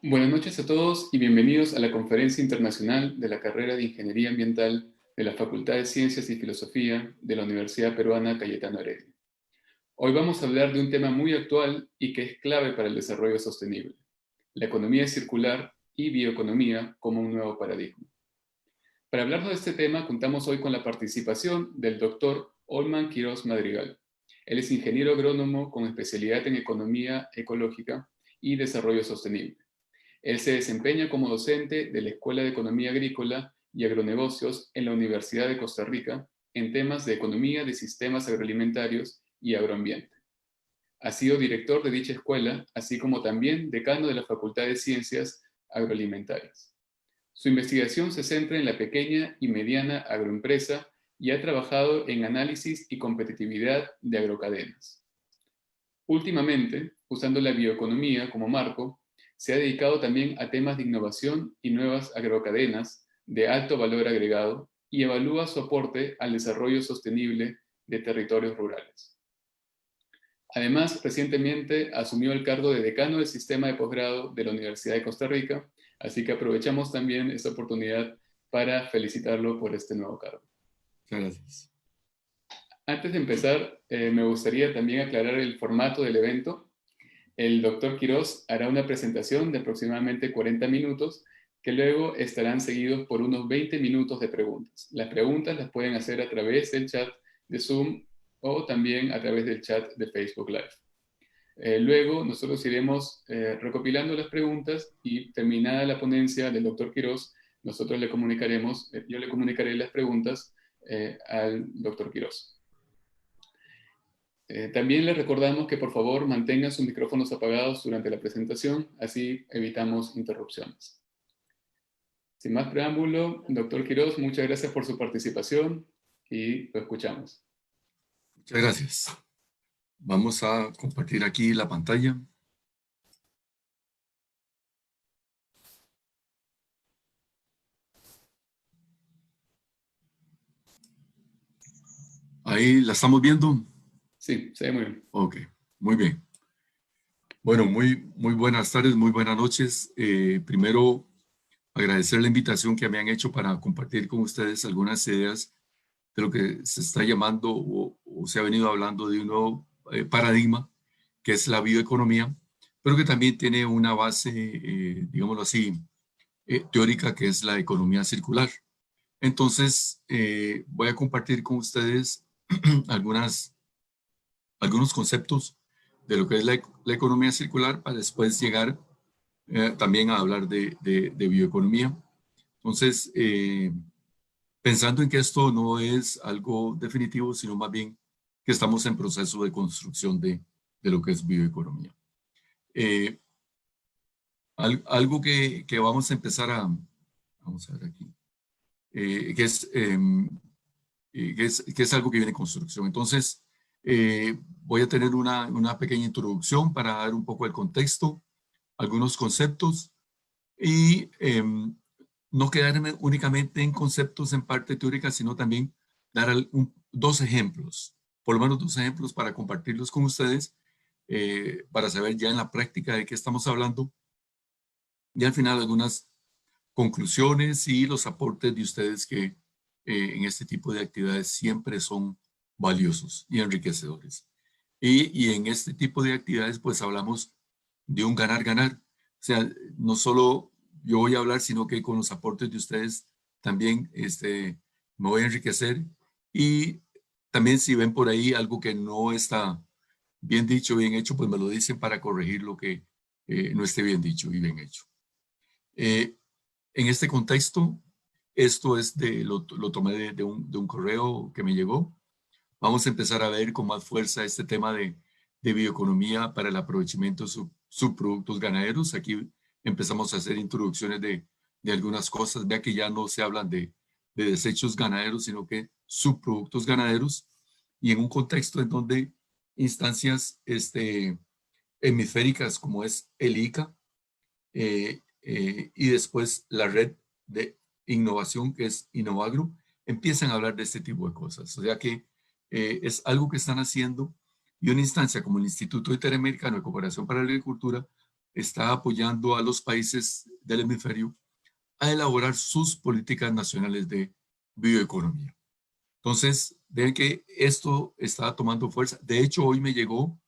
Buenas noches a todos y bienvenidos a la Conferencia Internacional de la Carrera de Ingeniería Ambiental de la Facultad de Ciencias y Filosofía de la Universidad Peruana Cayetano Heredia. Hoy vamos a hablar de un tema muy actual y que es clave para el desarrollo sostenible: la economía circular y bioeconomía como un nuevo paradigma. Para hablar de este tema, contamos hoy con la participación del doctor Olman Quirós Madrigal. Él es ingeniero agrónomo con especialidad en economía ecológica y desarrollo sostenible. Él se desempeña como docente de la Escuela de Economía Agrícola y Agronegocios en la Universidad de Costa Rica en temas de economía de sistemas agroalimentarios y agroambiente. Ha sido director de dicha escuela, así como también decano de la Facultad de Ciencias Agroalimentarias. Su investigación se centra en la pequeña y mediana agroempresa y ha trabajado en análisis y competitividad de agrocadenas. Últimamente, usando la bioeconomía como marco, se ha dedicado también a temas de innovación y nuevas agrocadenas de alto valor agregado y evalúa su aporte al desarrollo sostenible de territorios rurales. Además, recientemente asumió el cargo de decano del sistema de posgrado de la Universidad de Costa Rica, así que aprovechamos también esta oportunidad para felicitarlo por este nuevo cargo. Muchas gracias. Antes de empezar, me gustaría también aclarar el formato del evento. El doctor Quirós hará una presentación de aproximadamente 40 minutos que luego estarán seguidos por unos 20 minutos de preguntas. Las preguntas las pueden hacer a través del chat de Zoom o también a través del chat de Facebook Live. Luego nosotros iremos recopilando las preguntas y terminada la ponencia del doctor Quirós, nosotros le comunicaremos, yo le comunicaré las preguntas al doctor Quirós. También les recordamos que por favor mantengan sus micrófonos apagados durante la presentación, así evitamos interrupciones. Sin más preámbulo, doctor Quirós, muchas gracias por su participación y lo escuchamos. Muchas gracias. Vamos a compartir aquí la pantalla. Ahí la estamos viendo. Sí, se ve muy bien. Ok, muy bien. Bueno, muy buenas tardes, muy buenas noches. Primero, agradecer la invitación que me han hecho para compartir con ustedes algunas ideas de lo que se está llamando o se ha venido hablando de un nuevo paradigma, que es la bioeconomía, pero que también tiene una base, digámoslo así, teórica, que es la economía circular. Entonces, voy a compartir con ustedes algunos conceptos de lo que es la economía circular para después llegar también a hablar de bioeconomía. Entonces, pensando en que esto no es algo definitivo, sino más bien que estamos en proceso de construcción de lo que es bioeconomía. Algo que vamos a empezar vamos a ver aquí, que es algo que viene en construcción. Entonces, voy a tener una pequeña introducción para dar un poco el contexto, algunos conceptos y no quedarme únicamente en conceptos en parte teórica, sino también dar dos ejemplos, por lo menos dos ejemplos para compartirlos con ustedes, para saber ya en la práctica de qué estamos hablando y al final algunas conclusiones y los aportes de ustedes que en este tipo de actividades siempre son valiosos y enriquecedores. Y en este tipo de actividades pues hablamos de un ganar-ganar. O sea, no solo yo voy a hablar, sino que con los aportes de ustedes también me voy a enriquecer. Y también si ven por ahí algo que no está bien dicho, bien hecho, pues me lo dicen para corregir lo que no esté bien dicho y bien hecho. En este contexto, esto es lo tomé de un correo que me llegó. Vamos a empezar a ver con más fuerza este tema de bioeconomía para el aprovechamiento de subproductos ganaderos. Aquí empezamos a hacer introducciones de algunas cosas. Vea que ya no se hablan de desechos ganaderos, sino que subproductos ganaderos. Y en un contexto en donde instancias hemisféricas como es el ICA, y después la red de innovación que es Innovagro, empiezan a hablar de este tipo de cosas. O sea que es algo que están haciendo y una instancia como el Instituto Interamericano de Cooperación para la Agricultura, está apoyando a los países del hemisferio a elaborar sus políticas nacionales de bioeconomía. Entonces, ven que esto está tomando fuerza. De hecho, hoy me llegó,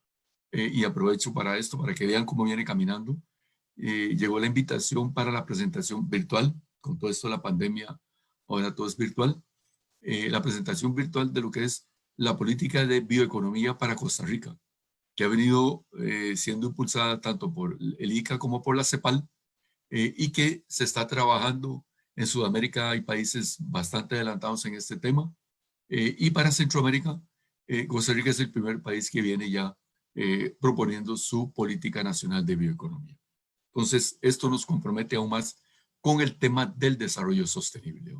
y aprovecho para esto, para que vean cómo viene caminando, llegó la invitación para la presentación virtual. Con todo esto de la pandemia, ahora todo es virtual. La presentación virtual de lo que es la política de bioeconomía para Costa Rica, que ha venido siendo impulsada tanto por el ICA como por la CEPAL, y que se está trabajando en Sudamérica. Hay países bastante adelantados en este tema, y para Centroamérica, Costa Rica es el primer país que viene ya proponiendo su política nacional de bioeconomía. Entonces, esto nos compromete aún más con el tema del desarrollo sostenible.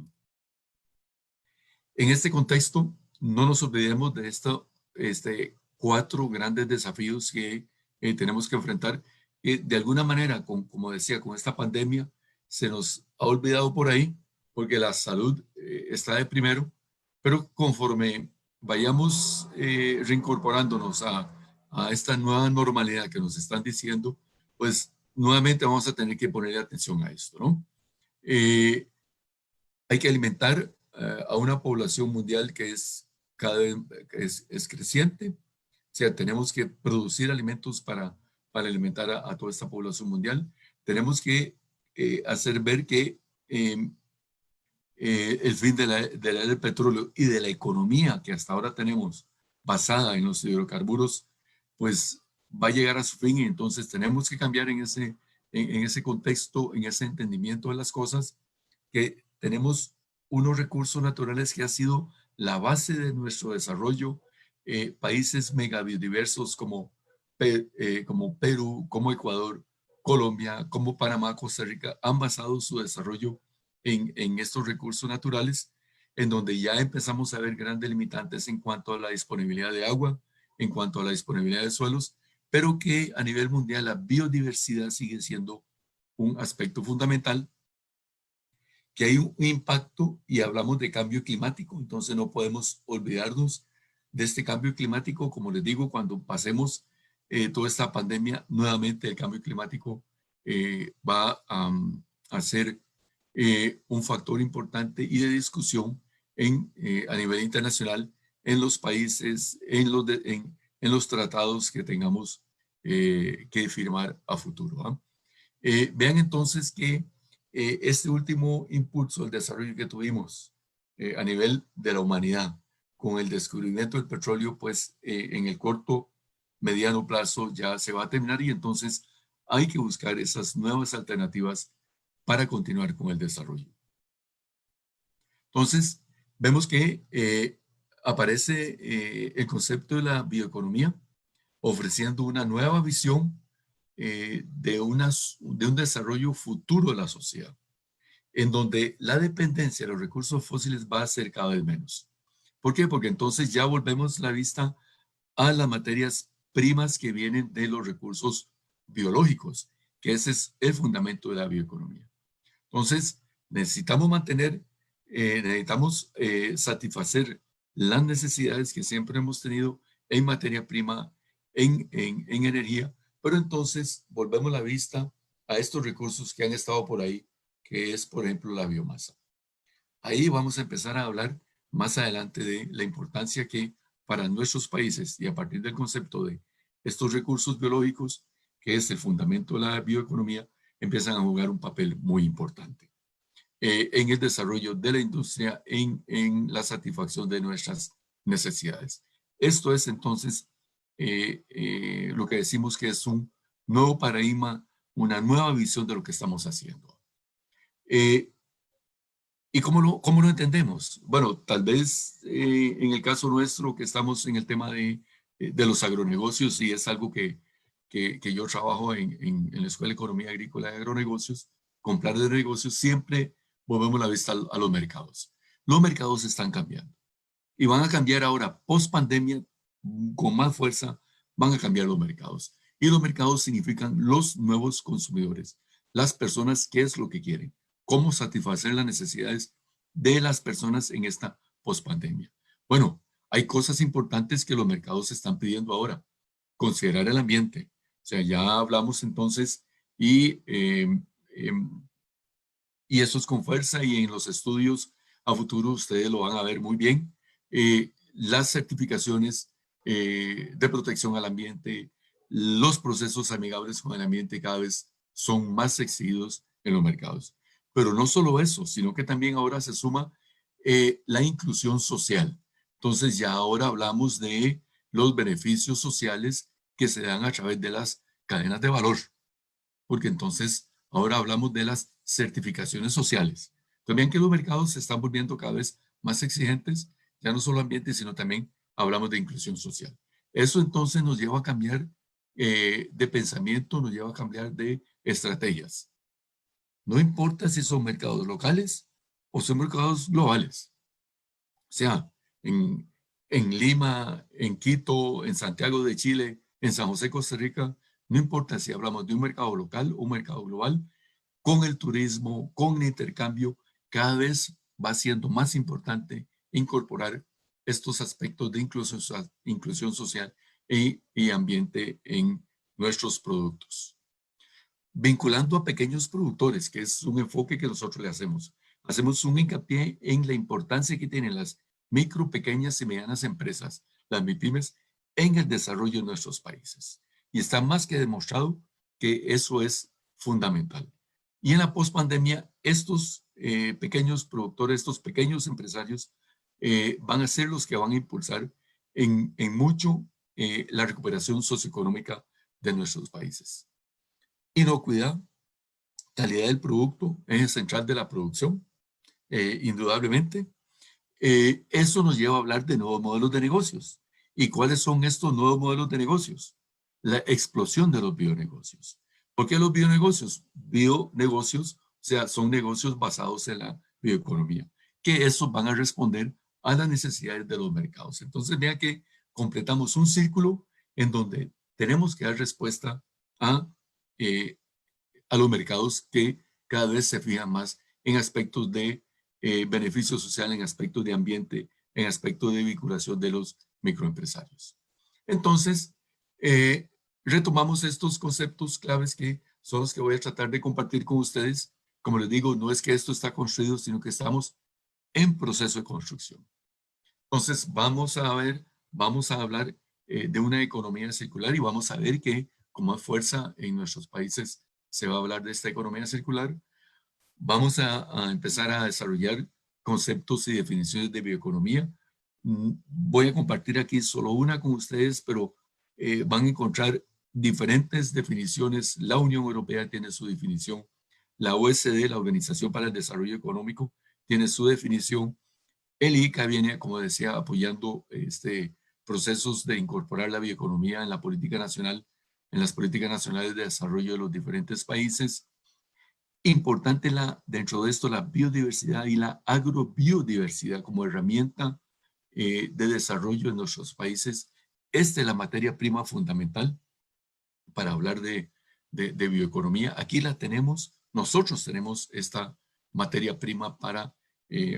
En este contexto, no nos olvidemos de cuatro grandes desafíos que tenemos que enfrentar. De alguna manera, como decía, con esta pandemia, se nos ha olvidado por ahí, porque la salud está de primero, pero conforme vayamos reincorporándonos a esta nueva normalidad que nos están diciendo, pues nuevamente vamos a tener que ponerle atención a esto, ¿no? Hay que alimentar a una población mundial que es cada vez es creciente. O sea, tenemos que producir alimentos para alimentar a toda esta población mundial. Tenemos que hacer ver que el fin de la era del petróleo y de la economía que hasta ahora tenemos basada en los hidrocarburos, pues va a llegar a su fin, y entonces tenemos que cambiar en ese contexto, en ese entendimiento de las cosas, que tenemos unos recursos naturales que ha sido la base de nuestro desarrollo. Países megabiodiversos como Perú, como Ecuador, Colombia, como Panamá, Costa Rica, han basado su desarrollo en estos recursos naturales, en donde ya empezamos a ver grandes limitantes en cuanto a la disponibilidad de agua, en cuanto a la disponibilidad de suelos, pero que a nivel mundial la biodiversidad sigue siendo un aspecto fundamental, que hay un impacto, y hablamos de cambio climático. Entonces no podemos olvidarnos de este cambio climático. Como les digo, cuando pasemos toda esta pandemia, nuevamente el cambio climático va a ser un factor importante y de discusión a nivel internacional, en los países, en los tratados que tengamos que firmar a futuro. Vean entonces que este último impulso al desarrollo que tuvimos a nivel de la humanidad con el descubrimiento del petróleo, pues en el corto, mediano plazo ya se va a terminar, y entonces hay que buscar esas nuevas alternativas para continuar con el desarrollo. Entonces, vemos que aparece el concepto de la bioeconomía, ofreciendo una nueva visión de un desarrollo futuro de la sociedad, en donde la dependencia de los recursos fósiles va a ser cada vez menos. ¿Por qué? Porque entonces ya volvemos la vista a las materias primas que vienen de los recursos biológicos, que ese es el fundamento de la bioeconomía. Entonces, necesitamos satisfacer las necesidades que siempre hemos tenido en materia prima, en energía, pero entonces volvemos la vista a estos recursos que han estado por ahí, que es, por ejemplo, la biomasa. Ahí vamos a empezar a hablar más adelante de la importancia que para nuestros países, y a partir del concepto de estos recursos biológicos, que es el fundamento de la bioeconomía, empiezan a jugar un papel muy importante en el desarrollo de la industria, en la satisfacción de nuestras necesidades. Esto es entonces lo que decimos que es un nuevo paradigma, una nueva visión de lo que estamos haciendo. ¿Y cómo lo entendemos? Bueno, tal vez en el caso nuestro, que estamos en el tema de los agronegocios, y es algo que yo trabajo en la Escuela de Economía Agrícola y Agronegocios, con planes de negocios, siempre volvemos la vista a los mercados. Los mercados están cambiando, y van a cambiar ahora, post pandemia, con más fuerza, van a cambiar los mercados. Y los mercados significan los nuevos consumidores, las personas. ¿Qué es lo que quieren? ¿Cómo satisfacer las necesidades de las personas en esta pospandemia? Bueno, hay cosas importantes que los mercados están pidiendo ahora. Considerar el ambiente. O sea, ya hablamos entonces y, y eso es con fuerza, y en los estudios a futuro ustedes lo van a ver muy bien. Las certificaciones de protección al ambiente, los procesos amigables con el ambiente cada vez son más exigidos en los mercados. Pero no solo eso, sino que también ahora se suma la inclusión social. Entonces ya ahora hablamos de los beneficios sociales que se dan a través de las cadenas de valor, porque entonces ahora hablamos de las certificaciones sociales. También que los mercados se están volviendo cada vez más exigentes, ya no solo ambiente, sino también hablamos de inclusión social. Eso entonces nos lleva a cambiar de pensamiento, nos lleva a cambiar de estrategias. No importa si son mercados locales o son mercados globales. O sea, en Lima, en Quito, en Santiago de Chile, en San José, Costa Rica, no importa si hablamos de un mercado local o un mercado global, con el turismo, con el intercambio, cada vez va siendo más importante incorporar estos aspectos de inclusión social y ambiente en nuestros productos. Vinculando a pequeños productores, que es un enfoque que nosotros le hacemos. Hacemos un hincapié en la importancia que tienen las micro, pequeñas y medianas empresas, las MIPYMES, en el desarrollo de nuestros países. Y está más que demostrado que eso es fundamental. Y en la pospandemia, estos pequeños productores, estos pequeños empresarios, van a ser los que van a impulsar en mucho la recuperación socioeconómica de nuestros países. Inocuidad, calidad del producto, eje central de la producción, indudablemente. Eso nos lleva a hablar de nuevos modelos de negocios. ¿Y cuáles son estos nuevos modelos de negocios? La explosión de los bionegocios. ¿Por qué los bionegocios? Bionegocios, o sea, son negocios basados en la bioeconomía, que esos van a responder a las necesidades de los mercados. Entonces, vean que completamos un círculo en donde tenemos que dar respuesta eh, a los mercados que cada vez se fijan más en aspectos de beneficio social, en aspectos de ambiente, en aspectos de vinculación de los microempresarios. Entonces, retomamos estos conceptos claves que son los que voy a tratar de compartir con ustedes. Como les digo, no es que esto está construido, sino que estamos en proceso de construcción. Entonces, vamos a hablar de una economía circular, y vamos a ver que como fuerza en nuestros países se va a hablar de esta economía circular. Vamos a empezar a desarrollar conceptos y definiciones de bioeconomía. Voy a compartir aquí solo una con ustedes, pero van a encontrar diferentes definiciones. La Unión Europea tiene su definición. La OECD, la Organización para el Desarrollo Económico, tiene su definición. El ICA viene, como decía, apoyando procesos de incorporar la bioeconomía en la política nacional, en las políticas nacionales de desarrollo de los diferentes países. Importante dentro de esto la biodiversidad y la agrobiodiversidad como herramienta de desarrollo en nuestros países. Esta es la materia prima fundamental para hablar de bioeconomía. Aquí la tenemos, nosotros tenemos esta materia prima para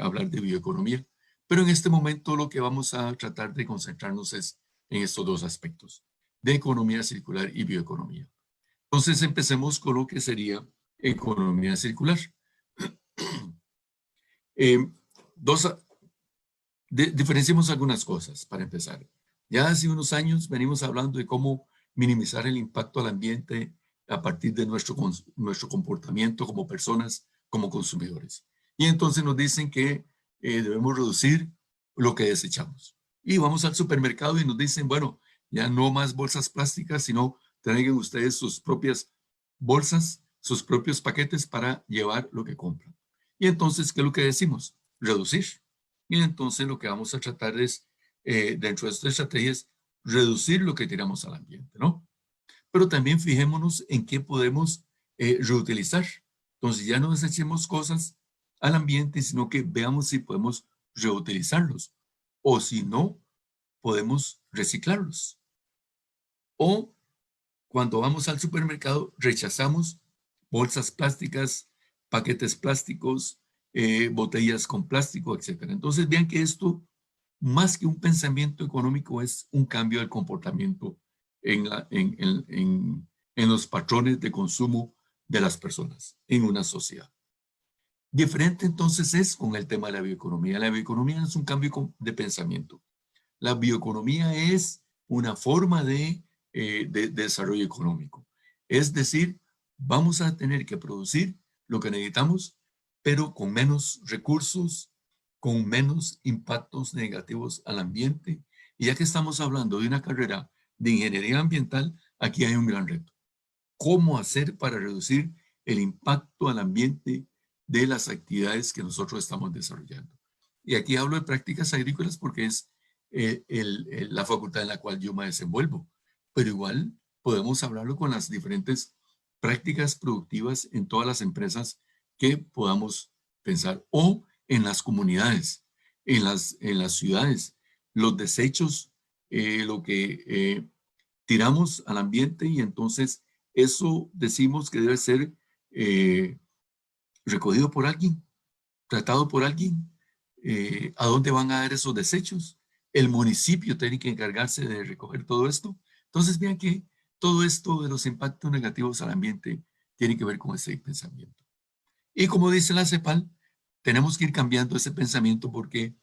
hablar de bioeconomía. Pero en este momento lo que vamos a tratar de concentrarnos es en estos dos aspectos, de economía circular y bioeconomía. Entonces empecemos con lo que sería economía circular. Diferenciemos algunas cosas para empezar. Ya hace unos años venimos hablando de cómo minimizar el impacto al ambiente a partir de nuestro comportamiento como personas, como consumidores. Y entonces nos dicen que debemos reducir lo que desechamos. Y vamos al supermercado y nos dicen, bueno, ya no más bolsas plásticas, sino traigan ustedes sus propias bolsas, sus propios paquetes para llevar lo que compran. Y entonces, ¿qué es lo que decimos? Reducir. Y entonces lo que vamos a tratar es, dentro de estas estrategias, reducir lo que tiramos al ambiente, ¿no? Pero también fijémonos en qué podemos reutilizar. Entonces ya no desechemos cosas al ambiente, sino que veamos si podemos reutilizarlos, o si no, podemos reciclarlos. O cuando vamos al supermercado, rechazamos bolsas plásticas, paquetes plásticos, botellas con plástico, etc. Entonces vean que esto, más que un pensamiento económico, es un cambio del comportamiento en los patrones de consumo de las personas en una sociedad. Diferente entonces es con el tema de la bioeconomía. La bioeconomía no es un cambio de pensamiento. La bioeconomía es una forma de desarrollo económico. Es decir, vamos a tener que producir lo que necesitamos, pero con menos recursos, con menos impactos negativos al ambiente. Y ya que estamos hablando de una carrera de ingeniería ambiental, aquí hay un gran reto. ¿Cómo hacer para reducir el impacto al ambiente de las actividades que nosotros estamos desarrollando? Y aquí hablo de prácticas agrícolas porque es la facultad en la cual yo me desenvuelvo, pero igual podemos hablarlo con las diferentes prácticas productivas en todas las empresas que podamos pensar, o en las comunidades, en las ciudades, los desechos, lo que tiramos al ambiente, y entonces eso decimos que debe ser eh, recogido por alguien, tratado por alguien. ¿A dónde van a dar esos desechos? El municipio tiene que encargarse de recoger todo esto. Entonces, vean que todo esto de los impactos negativos al ambiente tiene que ver con ese pensamiento. Y como dice la CEPAL, tenemos que ir cambiando ese pensamiento porque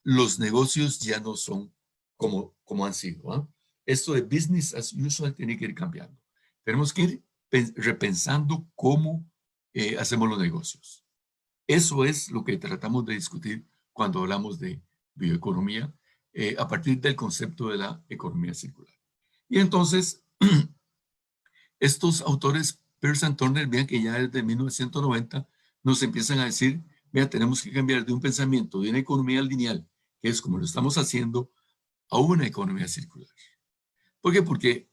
los negocios ya no son como han sido. ¿Ah? Esto de business as usual tiene que ir cambiando. Tenemos que ir repensando cómo hacemos los negocios. Eso es lo que tratamos de discutir cuando hablamos de bioeconomía a partir del concepto de la economía circular. Y entonces, estos autores, Pearce and Turner, vean que ya desde 1990 nos empiezan a decir, vean, tenemos que cambiar de un pensamiento de una economía lineal, que es como lo estamos haciendo, a una economía circular. ¿Por qué? Porque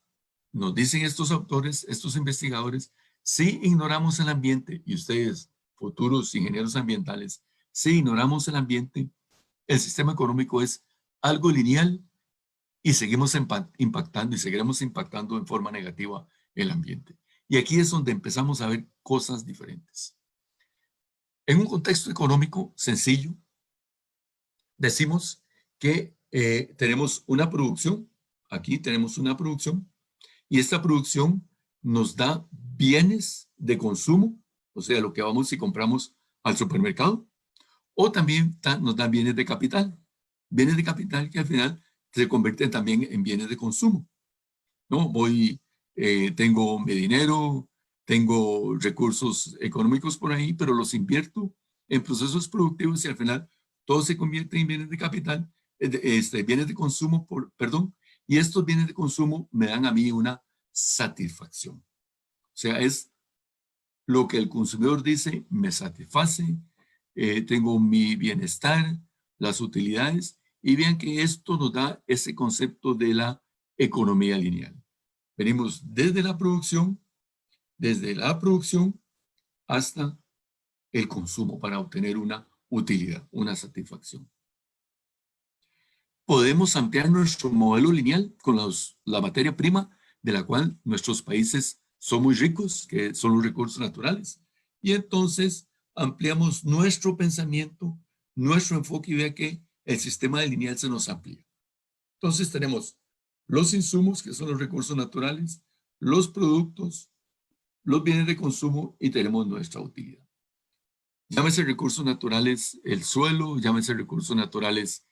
nos dicen estos autores, estos investigadores, si ignoramos el ambiente, y ustedes, futuros ingenieros ambientales, si ignoramos el ambiente, el sistema económico es algo lineal y seguimos impactando y seguiremos impactando en forma negativa el ambiente. Y aquí es donde empezamos a ver cosas diferentes. En un contexto económico sencillo, decimos que tenemos una producción, aquí tenemos una producción, y esta producción nos da bienes de consumo, o sea, lo que vamos y compramos al supermercado, o también nos dan bienes de capital que al final se convierten también en bienes de consumo, ¿no? Tengo mi dinero, tengo recursos económicos por ahí, pero los invierto en procesos productivos y al final todo se convierte en bienes de capital, bienes de consumo, perdón, y estos bienes de consumo me dan a mí una satisfacción. O sea, es lo que el consumidor dice, me satisface, tengo mi bienestar, las utilidades, y vean que esto nos da ese concepto de la economía lineal. Venimos desde la producción hasta el consumo para obtener una utilidad, una satisfacción. Podemos ampliar nuestro modelo lineal con la materia prima de la cual nuestros países son muy ricos, que son los recursos naturales. Y entonces ampliamos nuestro pensamiento, nuestro enfoque, y vea que el sistema lineal se nos amplía. Entonces tenemos los insumos, que son los recursos naturales, los productos, los bienes de consumo, y tenemos nuestra utilidad. Llámese recursos naturales el suelo, llámese recursos naturales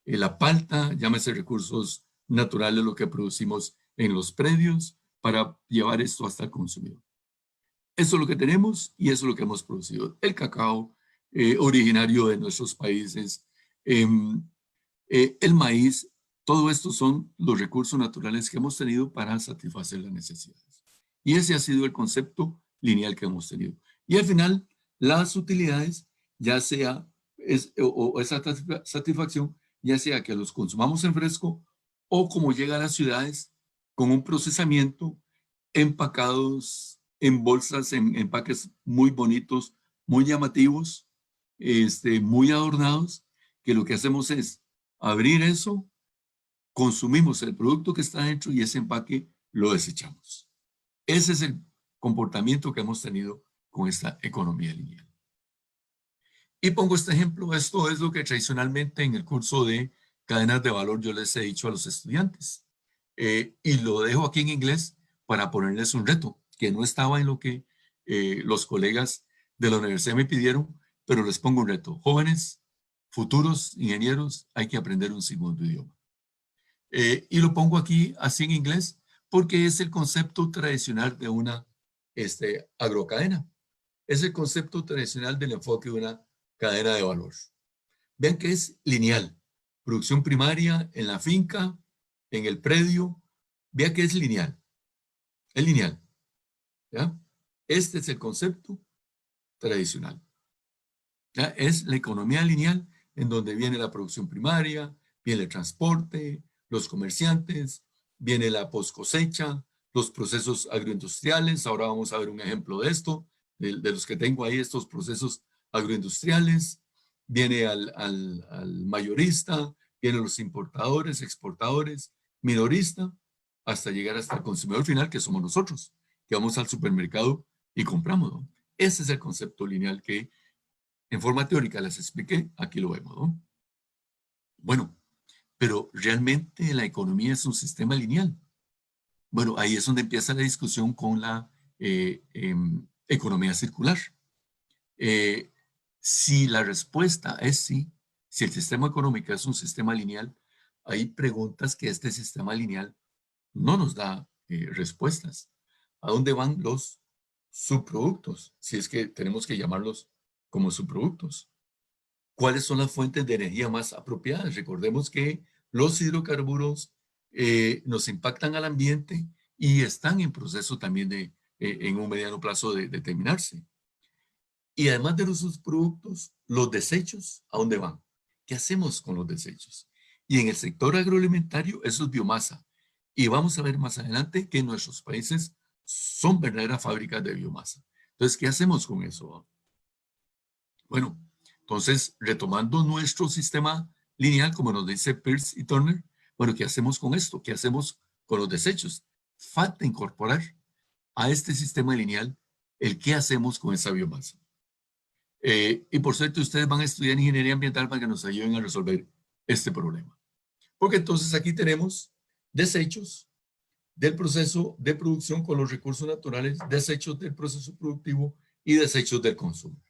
la palta, llámese recursos naturales lo que producimos en los predios para llevar esto hasta el consumidor. Eso es lo que tenemos y eso es lo que hemos producido. El cacao originario de nuestros países, el maíz, todo esto son los recursos naturales que hemos tenido para satisfacer las necesidades. Y ese ha sido el concepto lineal que hemos tenido. Y al final, las utilidades, ya sea esa satisfacción, ya sea que los consumamos en fresco o como llega a las ciudades con un procesamiento, empacados en bolsas, en empaques muy bonitos, muy llamativos, muy adornados, que lo que hacemos es abrir eso, consumimos el producto que está dentro y ese empaque lo desechamos. Ese es el comportamiento que hemos tenido con esta economía lineal. Y pongo este ejemplo, esto es lo que tradicionalmente en el curso de cadenas de valor yo les he dicho a los estudiantes. Y lo dejo aquí en inglés para ponerles un reto. que no estaba en lo que los colegas de la universidad me pidieron, pero les pongo un reto. Jóvenes, futuros ingenieros, hay que aprender un segundo idioma. Y lo pongo aquí así en inglés porque es el concepto tradicional de una agrocadena. Es el concepto tradicional del enfoque de una cadena de valor. Vean que es lineal. Producción primaria en la finca, en el predio. Vean que es lineal. Es lineal. ¿Ya? Este es el concepto tradicional. ¿Ya? Es la economía lineal en donde viene la producción primaria, viene el transporte, los comerciantes, viene la post cosecha, los procesos agroindustriales. Ahora vamos a ver un ejemplo de esto, de los que tengo ahí, estos procesos agroindustriales. Viene al mayorista, vienen los importadores, exportadores, minorista, hasta llegar hasta el consumidor final, que somos nosotros, que vamos al supermercado y compramos, ¿no? Ese es el concepto lineal que en forma teórica les expliqué, aquí lo vemos, ¿no? Bueno, pero realmente la economía es un sistema lineal. Bueno, ahí es donde empieza la discusión con la economía circular. Si la respuesta es sí, si el sistema económico es un sistema lineal, hay preguntas que este sistema lineal no nos da respuestas. ¿A dónde van los subproductos? Si es que tenemos que llamarlos como subproductos. ¿Cuáles son las fuentes de energía más apropiadas? Recordemos que los hidrocarburos nos impactan al ambiente y están en proceso también en un mediano plazo de terminarse. Y además de los subproductos, los desechos, ¿a dónde van? ¿Qué hacemos con los desechos? Y en el sector agroalimentario, eso es biomasa. Y vamos a ver más adelante que nuestros países son verdaderas fábricas de biomasa. Entonces, ¿qué hacemos con eso? Bueno, entonces, retomando nuestro sistema lineal, como nos dice Peirce y Turner, bueno, ¿qué hacemos con esto? ¿Qué hacemos con los desechos? Falta incorporar a este sistema lineal el qué hacemos con esa biomasa. Y por cierto, ustedes van a estudiar ingeniería ambiental para que nos ayuden a resolver este problema. Porque entonces aquí tenemos desechos del proceso de producción con los recursos naturales, desechos del proceso productivo y desechos del consumo.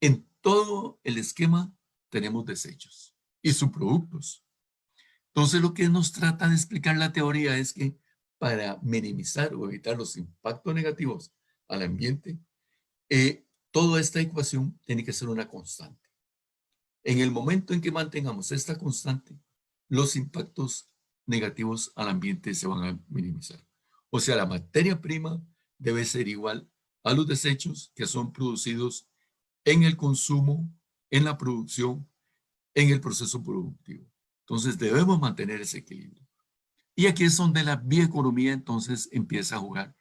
En todo el esquema tenemos desechos y subproductos. Entonces, lo que nos trata de explicar la teoría es que para minimizar o evitar los impactos negativos al ambiente, toda esta ecuación tiene que ser una constante. En el momento en que mantengamos esta constante, los impactos negativos al ambiente se van a minimizar. O sea, la materia prima debe ser igual a los desechos que son producidos en el consumo, en la producción, en el proceso productivo. Entonces debemos mantener ese equilibrio. Y aquí es donde la bioeconomía entonces empieza a jugar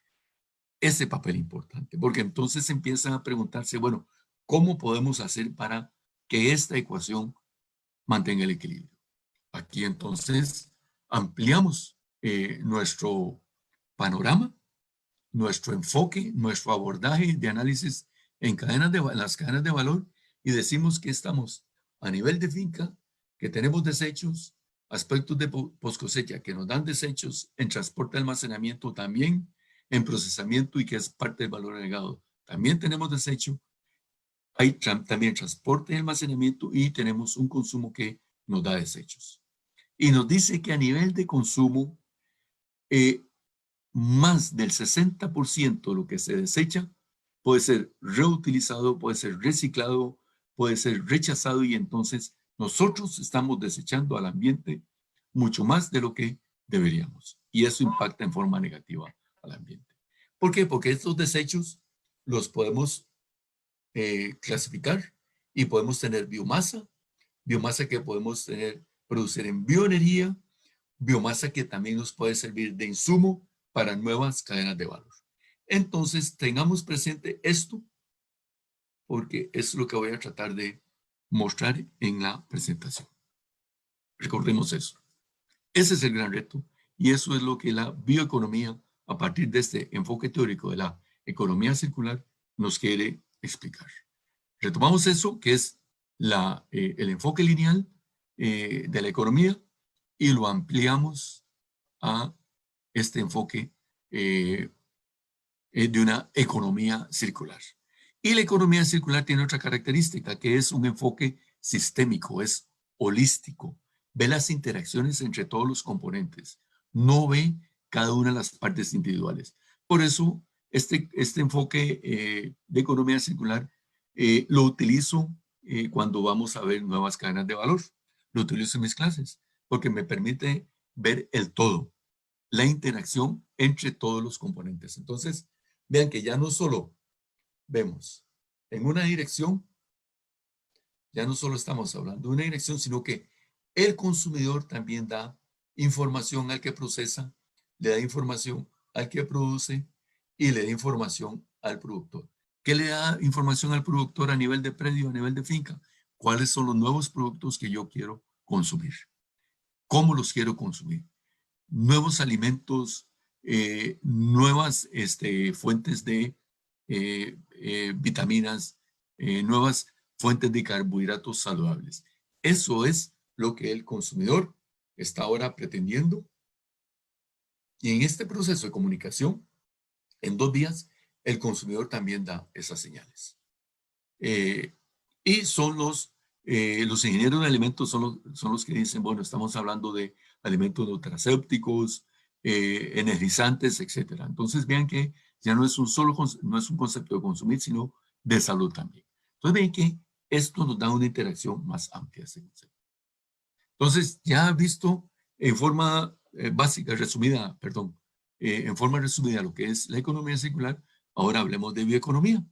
ese papel importante, porque entonces empiezan a preguntarse, bueno, ¿cómo podemos hacer para que esta ecuación mantenga el equilibrio? Aquí entonces ampliamos nuestro panorama, nuestro enfoque, nuestro abordaje de análisis en las cadenas de valor y decimos que estamos a nivel de finca, que tenemos desechos, aspectos de post cosecha que nos dan desechos, en transporte y almacenamiento también, en procesamiento y que es parte del valor agregado. También tenemos desecho, hay también transporte y almacenamiento y tenemos un consumo que nos da desechos. Y nos dice que a nivel de consumo, más del 60% de lo que se desecha puede ser reutilizado, puede ser reciclado, puede ser rechazado y entonces nosotros estamos desechando al ambiente mucho más de lo que deberíamos. Y eso impacta en forma negativa al ambiente. ¿Por qué? Porque estos desechos los podemos clasificar y podemos tener biomasa, biomasa que podemos producir en bioenergía, biomasa que también nos puede servir de insumo para nuevas cadenas de valor. Entonces, tengamos presente esto porque es lo que voy a tratar de mostrar en la presentación. Recordemos eso. Ese es el gran reto y eso es lo que la bioeconomía, a partir de este enfoque teórico de la economía circular, nos quiere explicar. Retomamos eso, que es el enfoque lineal de la economía y lo ampliamos a este enfoque de una economía circular. Y la economía circular tiene otra característica, que es un enfoque sistémico, es holístico, ve las interacciones entre todos los componentes, no ve cada una de las partes individuales. Por eso, este enfoque de economía circular lo utilizo cuando vamos a ver nuevas cadenas de valor. Lo utilizo en mis clases, porque me permite ver el todo, la interacción entre todos los componentes. Entonces, vean que ya no solo vemos en una dirección, ya no solo estamos hablando de una dirección, sino que el consumidor también da información al que procesa, le da información al que produce y le da información al productor. ¿Qué le da información al productor a nivel de predio, a nivel de finca? ¿Cuáles son los nuevos productos que yo quiero consumir? ¿Cómo los quiero consumir? Nuevos alimentos, nuevas fuentes de vitaminas, nuevas fuentes de carbohidratos saludables. Eso es lo que el consumidor está ahora pretendiendo. Y en este proceso de comunicación, en 2 días, el consumidor también da esas señales. Y son los ingenieros de alimentos son los que dicen, bueno, estamos hablando de alimentos nutracéuticos, energizantes, etcétera. Entonces vean que ya no es no es un concepto de consumir, sino de salud también. Entonces vean que esto nos da una interacción más amplia de este concepto. Entonces ya visto en forma básica, resumida, perdón, en forma resumida lo que es la economía circular, ahora hablemos de bioeconomía.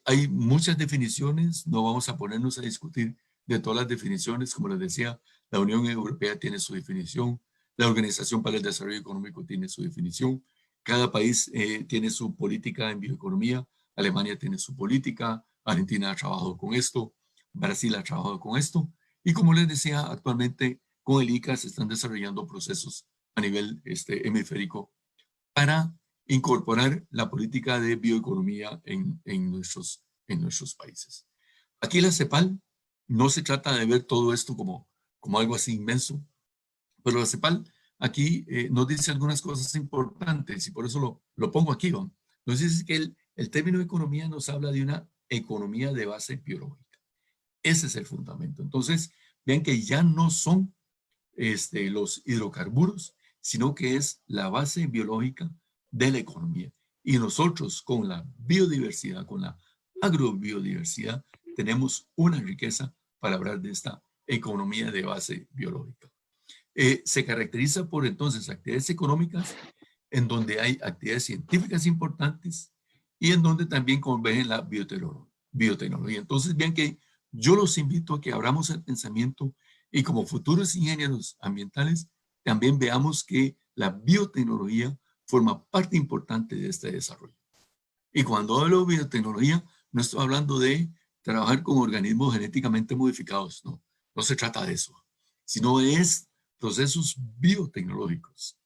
Hay muchas definiciones, no vamos a ponernos a discutir de todas las definiciones, como les decía, la Unión Europea tiene su definición, la Organización para el Desarrollo Económico tiene su definición, cada país tiene su política en bioeconomía, Alemania tiene su política, Argentina ha trabajado con esto, Brasil ha trabajado con esto, y como les decía, actualmente con el ICA se están desarrollando procesos a nivel hemisférico para incorporar la política de bioeconomía en nuestros países. Aquí la CEPAL no se trata de ver todo esto como algo así inmenso, pero la CEPAL aquí nos dice algunas cosas importantes y por eso lo pongo aquí. ¿no? Nos dice que el término economía nos habla de una economía de base biológica. Ese es el fundamento. Entonces, vean que ya no son los hidrocarburos, sino que es la base biológica de la economía. Y nosotros con la biodiversidad, con la agrobiodiversidad, tenemos una riqueza para hablar de esta economía de base biológica. Se caracteriza por entonces actividades económicas en donde hay actividades científicas importantes y en donde también convergen la biotecnología. Entonces, vean que yo los invito a que abramos el pensamiento y como futuros ingenieros ambientales, también veamos que la biotecnología forma parte importante de este desarrollo. Y cuando hablo de biotecnología, no estoy hablando de trabajar con organismos genéticamente modificados, no, no se trata de eso, sino es procesos biotecnológicos.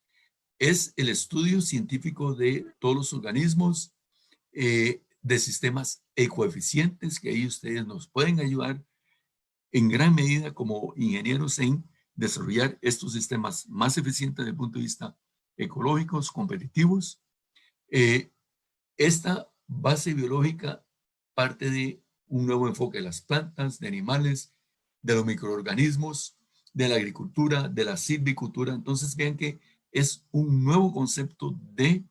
Es el estudio científico de todos los organismos, de sistemas ecoeficientes, que ahí ustedes nos pueden ayudar en gran medida como ingenieros en desarrollar estos sistemas más eficientes desde el punto de vista ecológicos, competitivos. Esta base biológica parte de un nuevo enfoque de las plantas, de animales, de los microorganismos, de la agricultura, de la silvicultura. Entonces vean que es un nuevo concepto de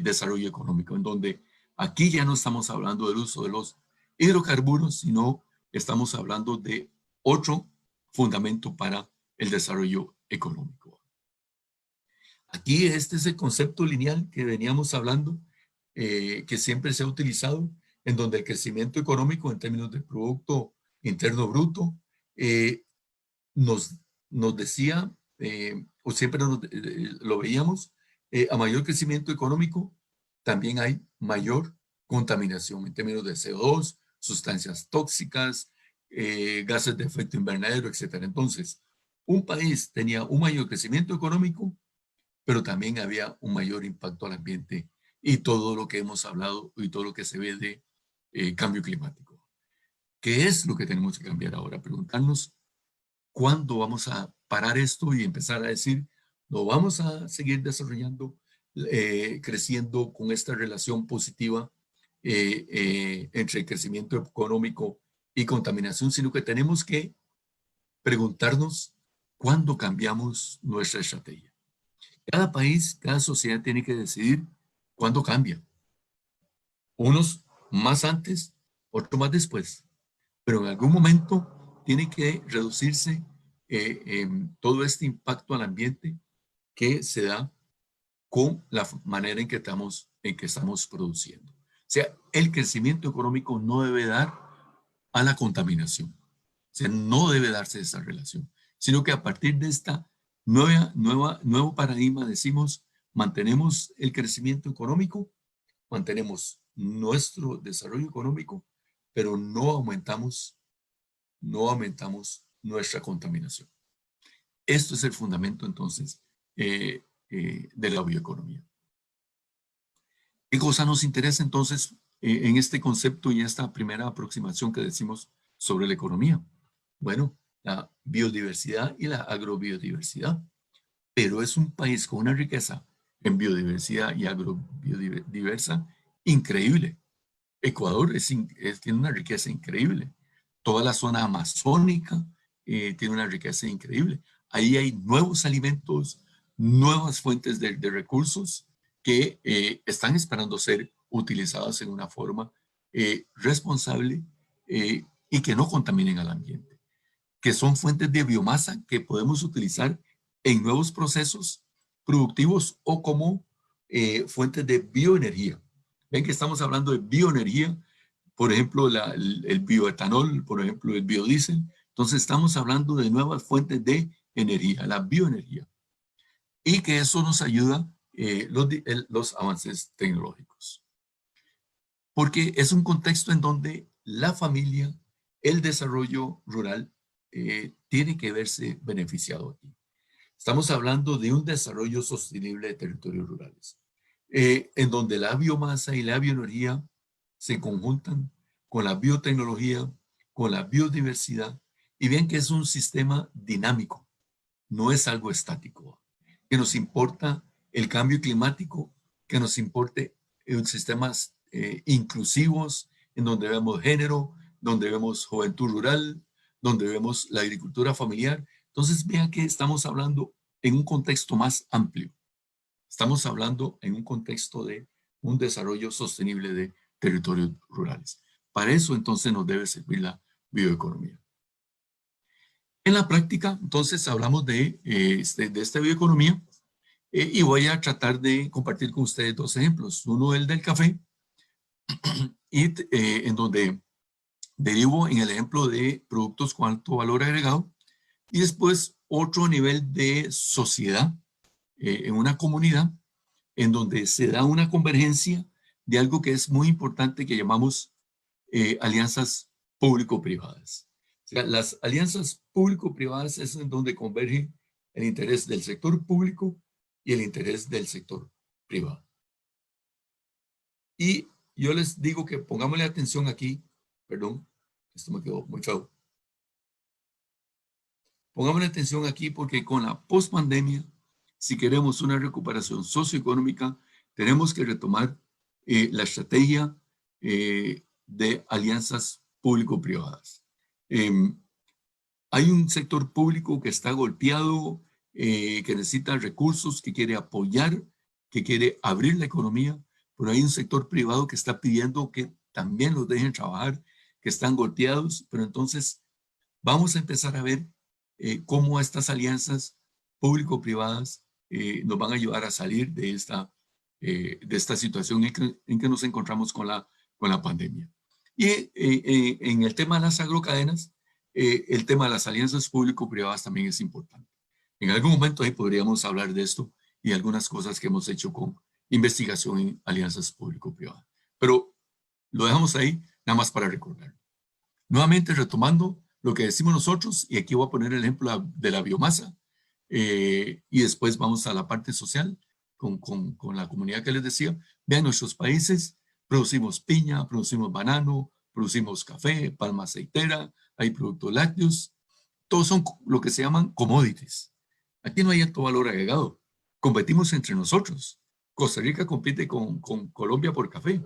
desarrollo económico, en donde aquí ya no estamos hablando del uso de los hidrocarburos, sino estamos hablando de otro fundamento para el desarrollo económico. Aquí este es el concepto lineal que veníamos hablando, que siempre se ha utilizado, en donde el crecimiento económico en términos de Producto Interno Bruto nos, nos decía, o siempre lo veíamos, a mayor crecimiento económico también hay mayor contaminación en términos de CO2, sustancias tóxicas, gases de efecto invernadero, etc. Entonces, un país tenía un mayor crecimiento económico, pero también había un mayor impacto al ambiente y todo lo que hemos hablado y todo lo que se ve de cambio climático. ¿Qué es lo que tenemos que cambiar ahora? Preguntarnos cuándo vamos a parar esto y empezar a decir, no vamos a seguir desarrollando creciendo con esta relación positiva entre el crecimiento económico y contaminación, sino que tenemos que preguntarnos cuándo cambiamos nuestra estrategia. Cada país, cada sociedad tiene que decidir cuándo cambia. Unos más antes, otros más después. Pero en algún momento tiene que reducirse todo este impacto al ambiente que se da con la manera en que estamos produciendo. O sea, el crecimiento económico no debe dar a la contaminación. O sea, no debe darse esa relación, sino que a partir de esta nuevo paradigma decimos, mantenemos el crecimiento económico, mantenemos nuestro desarrollo económico, pero no aumentamos nuestra contaminación. Esto es el fundamento entonces de la bioeconomía. ¿Qué cosa nos interesa entonces en este concepto y esta primera aproximación que decimos sobre la economía? Bueno, la biodiversidad y la agrobiodiversidad. Pero es un país con una riqueza en biodiversidad y agrobiodiversa increíble. Ecuador tiene una riqueza increíble. Toda la zona amazónica tiene una riqueza increíble. Ahí hay nuevos alimentos, nuevas fuentes de recursos que están esperando ser utilizadas en una forma responsable y que no contaminen al ambiente, que son fuentes de biomasa que podemos utilizar en nuevos procesos productivos o como fuentes de bioenergía. Ven que estamos hablando de bioenergía, por ejemplo, el bioetanol, por ejemplo, el biodiesel. Entonces estamos hablando de nuevas fuentes de energía, la bioenergía. Y que eso nos ayuda los avances tecnológicos. Porque es un contexto en donde la familia, el desarrollo rural, tiene que verse beneficiado aquí. Estamos hablando de un desarrollo sostenible de territorios rurales, en donde la biomasa y la bioenergía se conjuntan con la biotecnología, con la biodiversidad, y ven que es un sistema dinámico, no es algo estático, que nos importa el cambio climático, que nos importe sistemas inclusivos, en donde vemos género, donde vemos juventud rural, donde vemos la agricultura familiar. Entonces vean que estamos hablando en un contexto más amplio. Estamos hablando en un contexto de un desarrollo sostenible de territorios rurales. Para eso entonces nos debe servir la bioeconomía. En la práctica, entonces hablamos de esta bioeconomía y voy a tratar de compartir con ustedes dos ejemplos. Uno el del café, y en donde derivo en el ejemplo de productos con alto valor agregado, y después otro nivel de sociedad en una comunidad en donde se da una convergencia de algo que es muy importante que llamamos alianzas público-privadas. O sea, las alianzas público-privadas es en donde converge el interés del sector público y el interés del sector privado. Y yo les digo que pongámosle atención aquí, perdón, esto me quedó muy feo. Pongámosle atención aquí porque con la pospandemia, si queremos una recuperación socioeconómica, tenemos que retomar la estrategia de alianzas público-privadas. Hay un sector público que está golpeado, que necesita recursos, que quiere apoyar, que quiere abrir la economía, pero hay un sector privado que está pidiendo que también los dejen trabajar, que están golpeados, pero entonces vamos a empezar a ver cómo estas alianzas público-privadas nos van a ayudar a salir de esta situación en que nos encontramos con la pandemia. Y en el tema de las agrocadenas, el tema de las alianzas público-privadas también es importante. En algún momento ahí podríamos hablar de esto y algunas cosas que hemos hecho con investigación en alianzas público-privadas. Pero lo dejamos ahí nada más para recordar. Nuevamente retomando lo que decimos nosotros, y aquí voy a poner el ejemplo de la biomasa, y después vamos a la parte social con la comunidad que les decía. Vean nuestros países, producimos piña, producimos banano, producimos café, palma aceitera, hay productos lácteos, todos son lo que se llaman commodities. Aquí no hay alto valor agregado, competimos entre nosotros, Costa Rica compite con Colombia por café.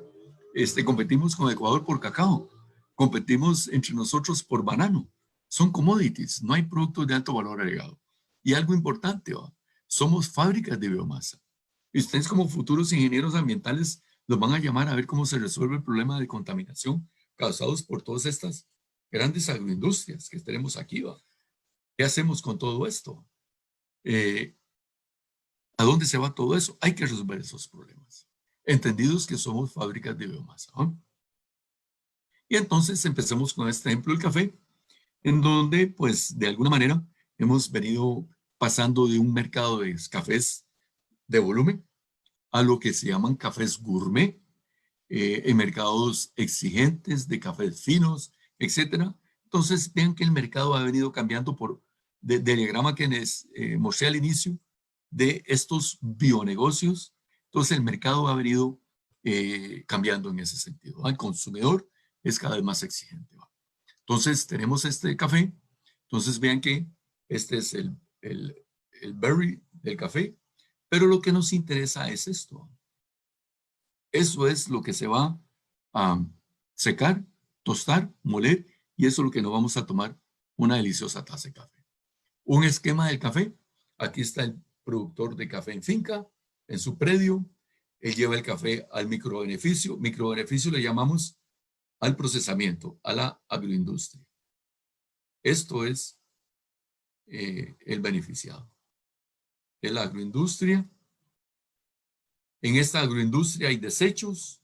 Competimos con Ecuador por cacao. Competimos entre nosotros por banano. Son commodities, no hay productos de alto valor agregado. Y algo importante, ¿va? Somos fábricas de biomasa. Y ustedes como futuros ingenieros ambientales los van a llamar a ver cómo se resuelve el problema de contaminación causados por todas estas grandes agroindustrias que tenemos aquí, ¿va? ¿Qué hacemos con todo esto? ¿A dónde se va todo eso? Hay que resolver esos problemas. Entendidos que somos fábricas de biomasa, ¿no? Y entonces empecemos con este ejemplo del café, en donde, pues, de alguna manera hemos venido pasando de un mercado de cafés de volumen a lo que se llaman cafés gourmet, en mercados exigentes de cafés finos, etcétera. Entonces, vean que el mercado ha venido cambiando del diagrama que les mostré al inicio de estos bionegocios. Entonces, el mercado ha venido cambiando en ese sentido. El consumidor es cada vez más exigente. ¿Va? Entonces, tenemos este café. Entonces, vean que este es el berry del café, pero lo que nos interesa es esto. Eso es lo que se va a secar, tostar, moler, y eso es lo que nos vamos a tomar una deliciosa taza de café. Un esquema del café. Aquí está el productor de café en finca, en su predio. Él lleva el café al microbeneficio. Microbeneficio le llamamos al procesamiento, a la agroindustria. Esto es el beneficiado. Es la agroindustria. En esta agroindustria hay desechos.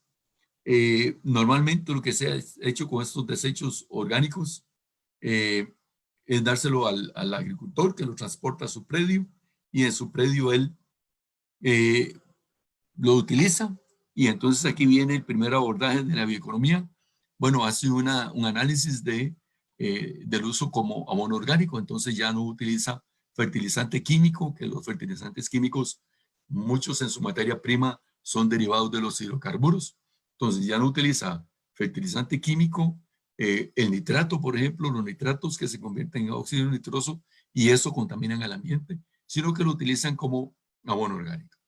Normalmente lo que se ha hecho con estos desechos orgánicos es dárselo al agricultor que lo transporta a su predio y en su predio él lo utiliza y entonces aquí viene el primer abordaje de la bioeconomía. Bueno, hace un análisis del uso como abono orgánico, entonces ya no utiliza fertilizante químico, que los fertilizantes químicos, muchos en su materia prima son derivados de los hidrocarburos, entonces ya no utiliza fertilizante químico, el nitrato, por ejemplo, los nitratos que se convierten en óxido nitroso y eso contaminan al ambiente, sino que lo utilizan como abono orgánico.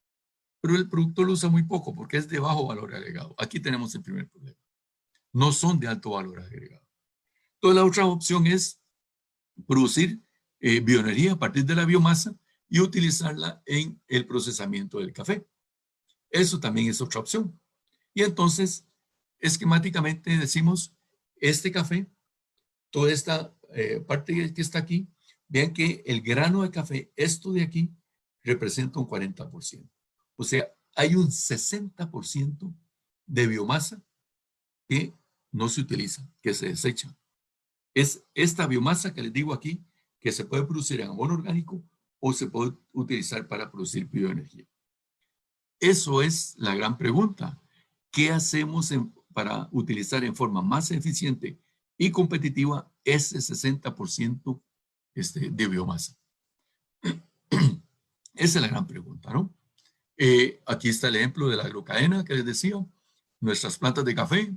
Pero el productor lo usa muy poco porque es de bajo valor agregado. Aquí tenemos el primer problema. No son de alto valor agregado. Entonces la otra opción es producir bioenergía a partir de la biomasa y utilizarla en el procesamiento del café. Eso también es otra opción. Y entonces, esquemáticamente decimos, este café, toda esta parte que está aquí, vean que el grano de café, esto de aquí, representa un 40%. O sea, hay un 60% de biomasa que no se utiliza, que se desecha. Es esta biomasa que les digo aquí, que se puede producir en abono orgánico o se puede utilizar para producir bioenergía. Eso es la gran pregunta. ¿Qué hacemos para utilizar en forma más eficiente y competitiva ese 60% de biomasa? Esa es la gran pregunta, ¿no? Aquí está el ejemplo de la agrocadena que les decía, nuestras plantas de café.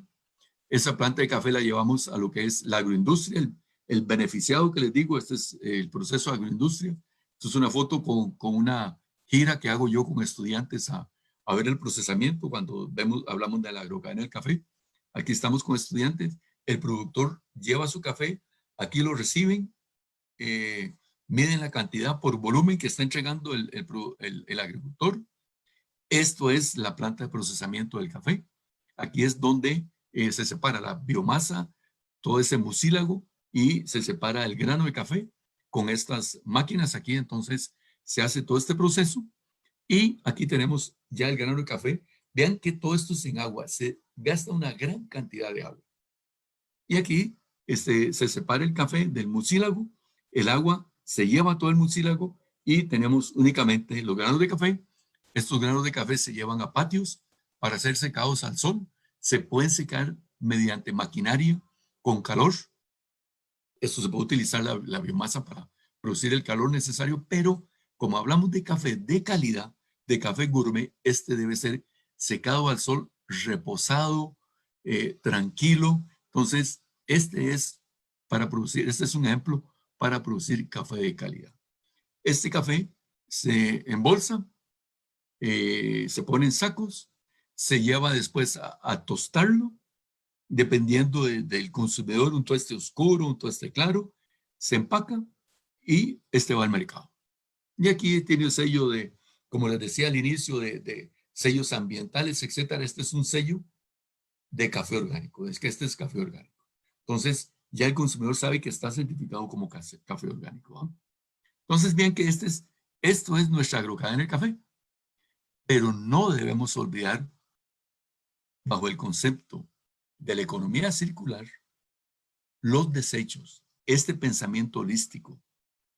Esa planta de café la llevamos a lo que es la agroindustria, el beneficiado que les digo, este es el proceso de agroindustria. Esto es una foto con una gira que hago yo con estudiantes a ver el procesamiento cuando hablamos de la agrocadena del café. Aquí estamos con estudiantes, el productor lleva su café, aquí lo reciben, miden la cantidad por volumen que está entregando el agricultor. Esto es la planta de procesamiento del café. Aquí es donde se separa la biomasa, todo ese mucílago y se separa el grano de café con estas máquinas aquí. Entonces se hace todo este proceso y aquí tenemos ya el grano de café. Vean que todo esto es en agua, se gasta una gran cantidad de agua. Y aquí se separa el café del mucílago, el agua se lleva todo el mucílago y tenemos únicamente los granos de café. Estos granos de café se llevan a patios para ser secados al sol. Se pueden secar mediante maquinaria con calor. Esto se puede utilizar la biomasa para producir el calor necesario, pero como hablamos de café de calidad, de café gourmet, este debe ser secado al sol, reposado, tranquilo. Entonces, este es un ejemplo para producir café de calidad. Este café se embolsa se pone en sacos, se lleva después a tostarlo, dependiendo del consumidor, un tueste oscuro, un tueste claro, se empaca y este va al mercado. Y aquí tiene el sello de, como les decía al inicio, de sellos ambientales, etcétera. Este es un sello de café orgánico, es que este es café orgánico. Entonces, ya el consumidor sabe que está certificado como café orgánico, ¿no? Entonces, bien que esto es nuestra agrocadena del café, pero no debemos olvidar, bajo el concepto de la economía circular, los desechos, este pensamiento holístico,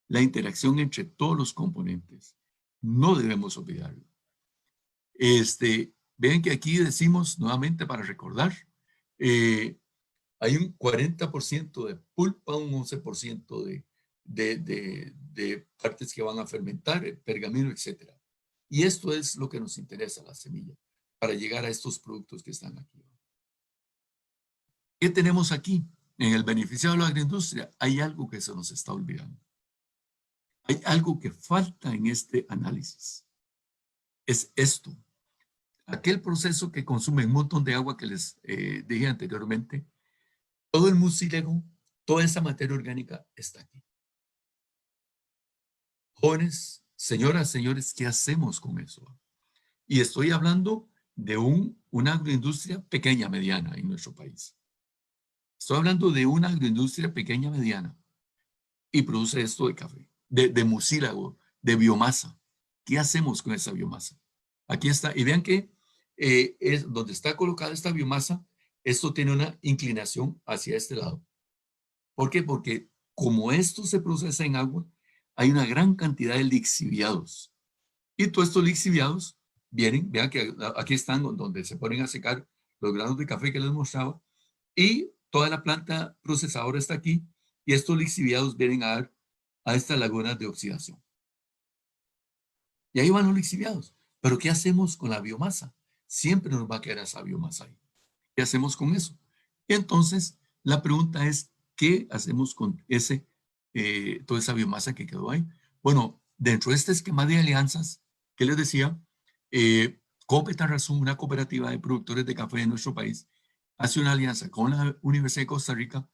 la interacción entre todos los componentes. No debemos olvidarlo. Ven que aquí decimos nuevamente para recordar, hay un 40% de pulpa, un 11% de partes que van a fermentar, pergamino, etc. Y esto es lo que nos interesa, la semilla, para llegar a estos productos que están aquí. ¿Qué tenemos aquí? En el beneficio de la agroindustria hay algo que se nos está olvidando. Hay algo que falta en este análisis. Es esto. Aquel proceso que consume un montón de agua que les dije anteriormente, todo el mucílago, toda esa materia orgánica está aquí. Jóvenes, señoras, señores, ¿qué hacemos con eso? Y estoy hablando de una agroindustria pequeña, mediana en nuestro país. Estoy hablando de una agroindustria pequeña, mediana, y produce esto de café, de mucílago, de biomasa. ¿Qué hacemos con esa biomasa? Aquí está, y vean que es donde está colocada esta biomasa, esto tiene una inclinación hacia este lado. ¿Por qué? Porque como esto se procesa en agua, hay una gran cantidad de lixiviados. Y todos estos lixiviados vienen, vean que aquí están donde se ponen a secar los granos de café que les mostraba, y toda la planta procesadora está aquí, y estos lixiviados vienen a dar a estas lagunas de oxidación. Y ahí van los lixiviados. Pero ¿qué hacemos con la biomasa? Siempre nos va a quedar esa biomasa ahí. ¿Qué hacemos con eso? Y entonces, la pregunta es, ¿qué hacemos con toda esa biomasa que quedó ahí? Bueno, dentro de este esquema de alianzas, ¿qué les decía? Copetarrazú, una cooperativa de productores de café de nuestro país, hace una alianza con la Universidad de Costa Rica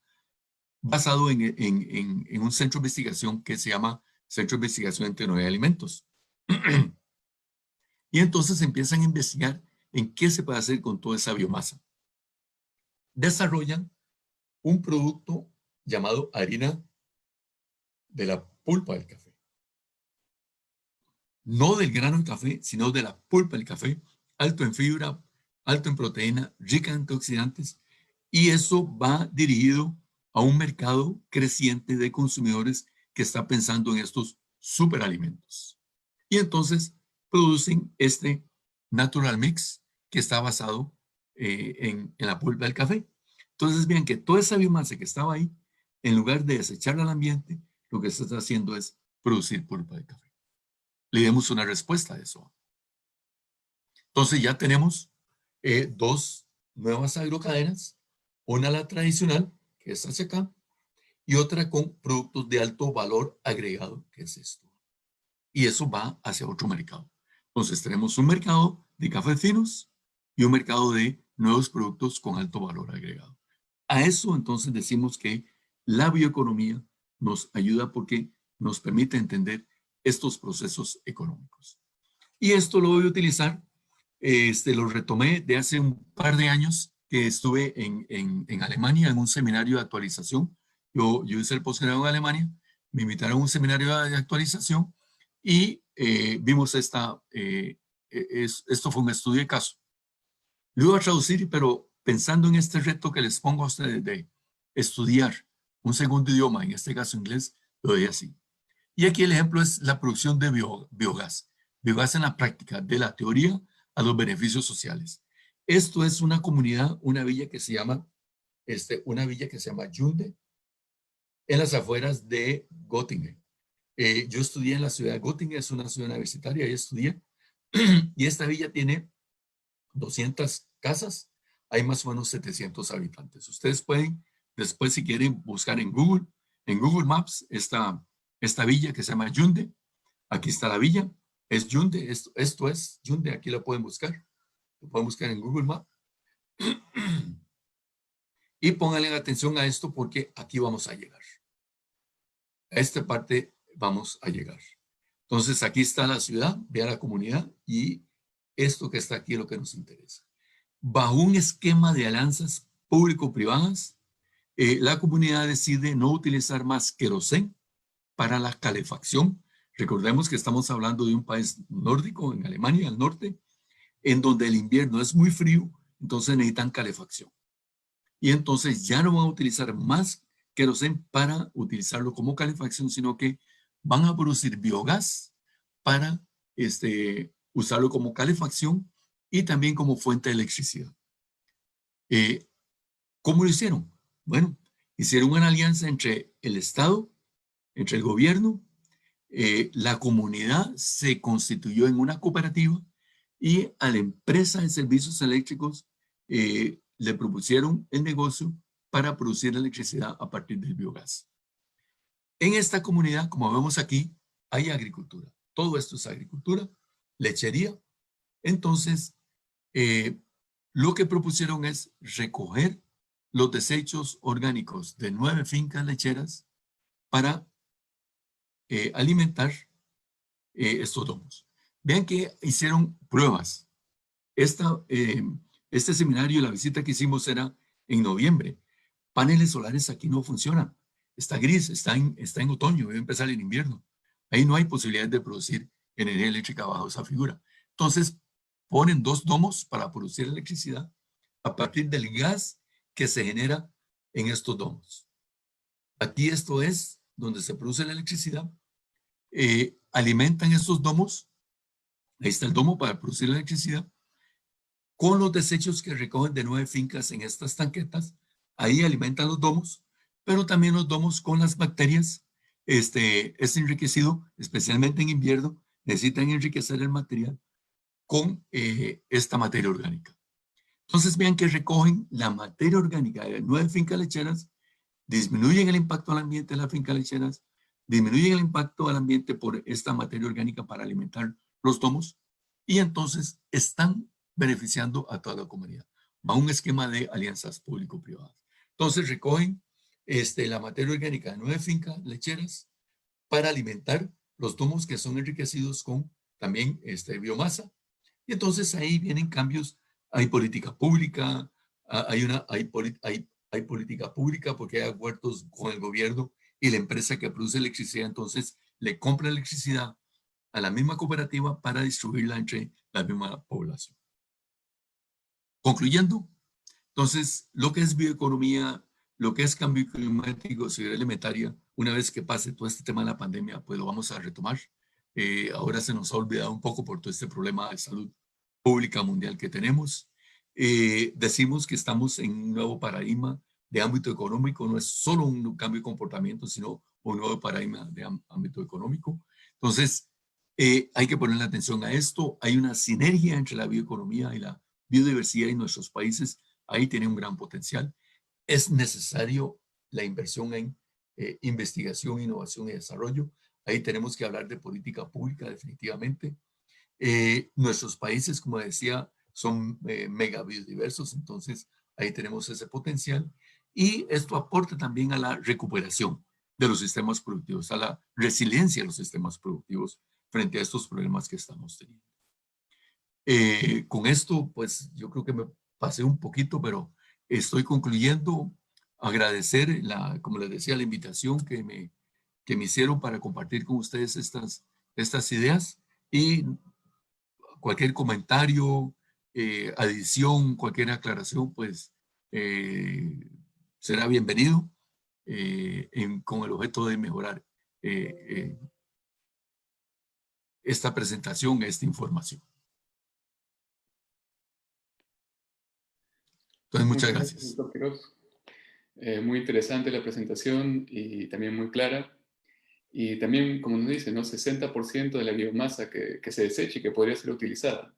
basado en un centro de investigación que se llama Centro de Investigación en Tecnología de Alimentos. Y entonces empiezan a investigar en qué se puede hacer con toda esa biomasa. Desarrollan un producto llamado harina de la pulpa del café. No del grano del café, sino de la pulpa del café, alto en fibra, alto en proteína, rica en antioxidantes, y eso va dirigido a un mercado creciente de consumidores que está pensando en estos superalimentos. Y entonces producen este natural mix que está basado en la pulpa del café. Entonces vean que toda esa biomasa que estaba ahí, en lugar de desecharla al ambiente, lo que se está haciendo es producir pulpa de café. Le demos una respuesta a eso. Entonces ya tenemos dos nuevas agrocadenas, una la tradicional, que es hacia acá, y otra con productos de alto valor agregado, que es esto. Y eso va hacia otro mercado. Entonces tenemos un mercado de cafés finos y un mercado de nuevos productos con alto valor agregado. A eso entonces decimos que la bioeconomía nos ayuda porque nos permite entender estos procesos económicos. Y esto lo voy a utilizar, lo retomé de hace un par de años que estuve en Alemania en un seminario de actualización. Yo hice el posgrado en Alemania, me invitaron a un seminario de actualización y vimos esto fue un estudio de caso. Lo iba a traducir, pero pensando en este reto que les pongo a ustedes de estudiar un segundo idioma, en este caso inglés, lo doy así. Y aquí el ejemplo es la producción de biogás. Biogás en la práctica, de la teoría a los beneficios sociales. Esto es una comunidad, una villa que se llama Junde, en las afueras de Göttingen. Yo estudié en la ciudad de Göttingen, es una ciudad universitaria, ahí estudié. Y esta villa tiene 200 casas, hay más o menos 700 habitantes. Ustedes pueden, después si quieren, buscar en Google Maps, esta villa que se llama Junde. Aquí está la villa. Es Yunde, esto es Yunde, aquí lo pueden buscar. Lo pueden buscar en Google Maps. Y pónganle atención a esto porque aquí vamos a llegar. A esta parte vamos a llegar. Entonces, aquí está la ciudad, vea la comunidad y esto que está aquí es lo que nos interesa. Bajo un esquema de alianzas público-privadas, la comunidad decide no utilizar más querosén para la calefacción. Recordemos que estamos hablando de un país nórdico, en Alemania, al norte, en donde el invierno es muy frío, entonces necesitan calefacción. Y entonces ya no van a utilizar más querosén para utilizarlo como calefacción, sino que van a producir biogás para usarlo como calefacción y también como fuente de electricidad. ¿Cómo lo hicieron? Bueno, hicieron una alianza entre el Estado, entre el gobierno, la comunidad se constituyó en una cooperativa y a la empresa de servicios eléctricos le propusieron el negocio para producir electricidad a partir del biogás. En esta comunidad, como vemos aquí, hay agricultura. Todo esto es agricultura, lechería. Entonces, lo que propusieron es recoger los desechos orgánicos de 9 fincas lecheras para alimentar estos domos. Vean que hicieron pruebas. Este seminario, la visita que hicimos era en noviembre. Paneles solares aquí no funcionan. Está gris, está en otoño, debe empezar el invierno. Ahí no hay posibilidad de producir energía eléctrica bajo esa figura. Entonces, ponen 2 domos para producir electricidad a partir del gas que se genera en estos domos. Aquí esto es donde se produce la electricidad. Alimentan estos domos. Ahí está el domo para producir la electricidad con los desechos que recogen de 9 fincas en estas tanquetas. Ahí alimentan los domos, pero también los domos con las bacterias. Es enriquecido, especialmente en invierno, necesitan enriquecer el material con esta materia orgánica. Entonces vean que recogen la materia orgánica de 9 fincas lecheras, disminuyen el impacto al ambiente de las fincas lecheras, disminuyen el impacto al ambiente por esta materia orgánica para alimentar los domos y entonces están beneficiando a toda la comunidad. Va un esquema de alianzas público-privadas. Entonces recogen la materia orgánica de 9 fincas lecheras para alimentar los domos que son enriquecidos con también biomasa. Y entonces ahí vienen cambios. Hay política pública, hay política pública porque hay acuerdos con el gobierno y la empresa que produce electricidad entonces le compra electricidad a la misma cooperativa para distribuirla entre la misma población. Concluyendo, entonces, lo que es bioeconomía, lo que es cambio climático, seguridad alimentaria, una vez que pase todo este tema de la pandemia, pues lo vamos a retomar. Ahora se nos ha olvidado un poco por todo este problema de salud pública mundial que tenemos. Decimos que estamos en un nuevo paradigma de ámbito económico, no es solo un cambio de comportamiento, sino un nuevo paradigma de ámbito económico. Entonces, hay que ponerle atención a esto. Hay una sinergia entre la bioeconomía y la biodiversidad en nuestros países. Ahí tiene un gran potencial. Es necesario la inversión en investigación, innovación y desarrollo. Ahí tenemos que hablar de política pública definitivamente. Nuestros países, como decía, son mega biodiversos, entonces ahí tenemos ese potencial. Y esto aporta también a la recuperación de los sistemas productivos, a la resiliencia de los sistemas productivos frente a estos problemas que estamos teniendo. Con esto, pues yo creo que me pasé un poquito, pero estoy concluyendo. Agradecer, como les decía, la invitación que me hicieron para compartir con ustedes estas ideas y cualquier comentario, adición, cualquier aclaración, pues será bienvenido con el objeto de mejorar esta presentación, esta información. Entonces, muchas gracias. Doctor Quiroz. Muy interesante la presentación y también muy clara. Y también, como nos dice, ¿no? 60% de la biomasa que se desecha y que podría ser utilizada.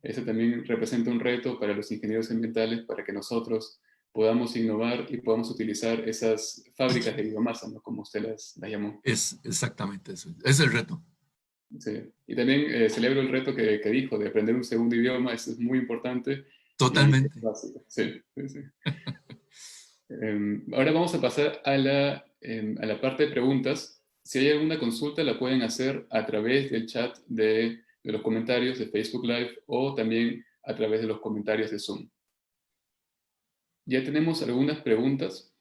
Eso también representa un reto para los ingenieros ambientales para que nosotros podamos innovar y podamos utilizar esas fábricas de biomasa, ¿no? Como usted las llamó. Es exactamente eso. Es el reto. Sí. Y también celebro el reto que dijo de aprender un segundo idioma, eso es muy importante y es Totalmente. básico. Sí, sí, sí. Ahora vamos a pasar a la parte de preguntas. Si hay alguna consulta, la pueden hacer a través del chat de los comentarios de Facebook Live o también a través de los comentarios de Zoom. Ya tenemos algunas preguntas.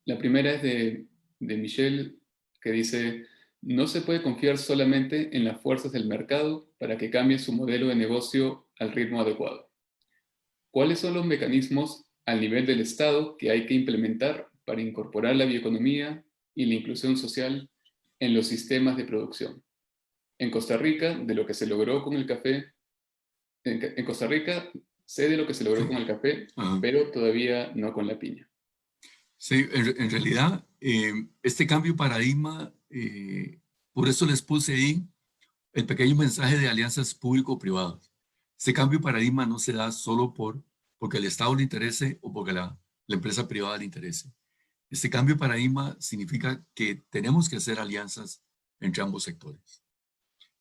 La primera es de Michelle, que dice, no se puede confiar solamente en las fuerzas del mercado para que cambie su modelo de negocio al ritmo adecuado. ¿Cuáles son los mecanismos al nivel del Estado que hay que implementar para incorporar la bioeconomía y la inclusión social en los sistemas de producción? En Costa Rica, de lo que se logró con el café, en Costa Rica sé de lo que se logró Sí. con el café, Ajá. pero todavía no con la piña. Sí, en realidad, este cambio de paradigma, por eso les puse ahí el pequeño mensaje de alianzas público-privadas. Este cambio de paradigma no se da solo porque el Estado le interese o porque la empresa privada le interese. Este cambio de paradigma significa que tenemos que hacer alianzas entre ambos sectores.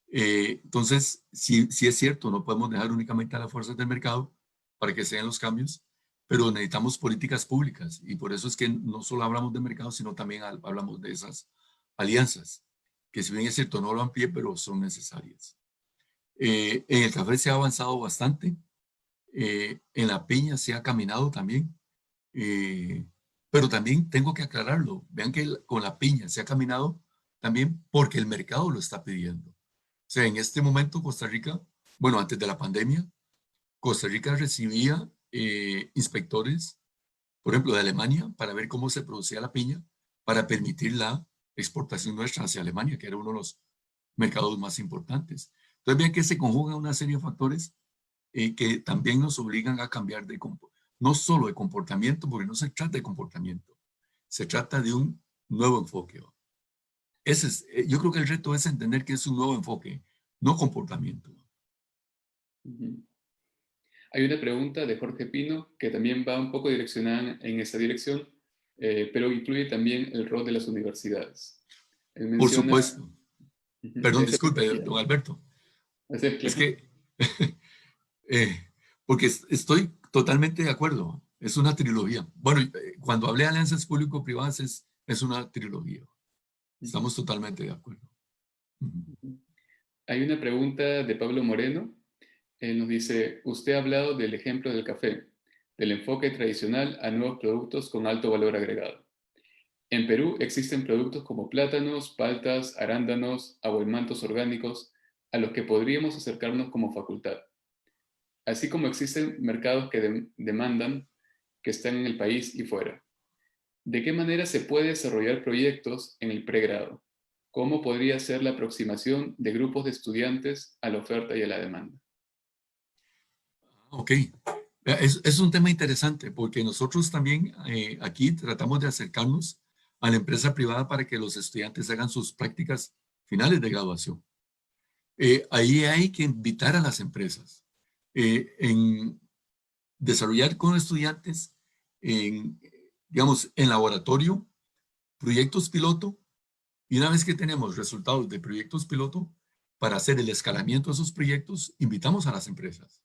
Entonces, sí es cierto, no podemos dejar únicamente a las fuerzas del mercado para que sean los cambios, pero necesitamos políticas públicas y por eso es que no solo hablamos de mercado, sino también hablamos de esas alianzas, que si bien es cierto, no lo han pie, pero son necesarias. En el café se ha avanzado bastante, en la piña se ha caminado también, eh, pero también tengo que aclararlo. Vean que con la piña se ha caminado también porque el mercado lo está pidiendo. O sea, en este momento Costa Rica, bueno, antes de la pandemia, Costa Rica recibía inspectores, por ejemplo, de Alemania, para ver cómo se producía la piña, para permitir la exportación nuestra hacia Alemania, que era uno de los mercados más importantes. Entonces, vean que se conjugan una serie de factores que también nos obligan a cambiar no solo de comportamiento, porque no se trata de comportamiento, se trata de un nuevo enfoque. ¿No? Yo creo que el reto es entender que es un nuevo enfoque, no comportamiento. Ujú. Hay una pregunta de Jorge Pino que también va un poco direccionada en esa dirección, pero incluye también el rol de las universidades. Él Por menciona, supuesto. ujú, Perdón, ese disculpe, don Alberto. ese, Es claro. que, porque estoy totalmente de acuerdo. Es una trilogía. Bueno, cuando hablé de alianzas público-privadas es una trilogía. Ujú, Estamos totalmente de acuerdo. Ujú. ujú. Hay una pregunta de Pablo Moreno. Él nos dice, usted ha hablado del ejemplo del café, del enfoque tradicional a nuevos productos con alto valor agregado. En Perú existen productos como plátanos, paltas, arándanos, aguaimantos orgánicos, a los que podríamos acercarnos como facultad. Así como existen mercados que demandan que están en el país y fuera. ¿De qué manera se puede desarrollar proyectos en el pregrado? ¿Cómo podría ser la aproximación de grupos de estudiantes a la oferta y a la demanda? Ok. Es un tema interesante porque nosotros también aquí tratamos de acercarnos a la empresa privada para que los estudiantes hagan sus prácticas finales de graduación. Ahí hay que invitar a las empresas en desarrollar con estudiantes en, digamos, en laboratorio, proyectos piloto, y una vez que tenemos resultados de proyectos piloto, para hacer el escalamiento de esos proyectos, invitamos a las empresas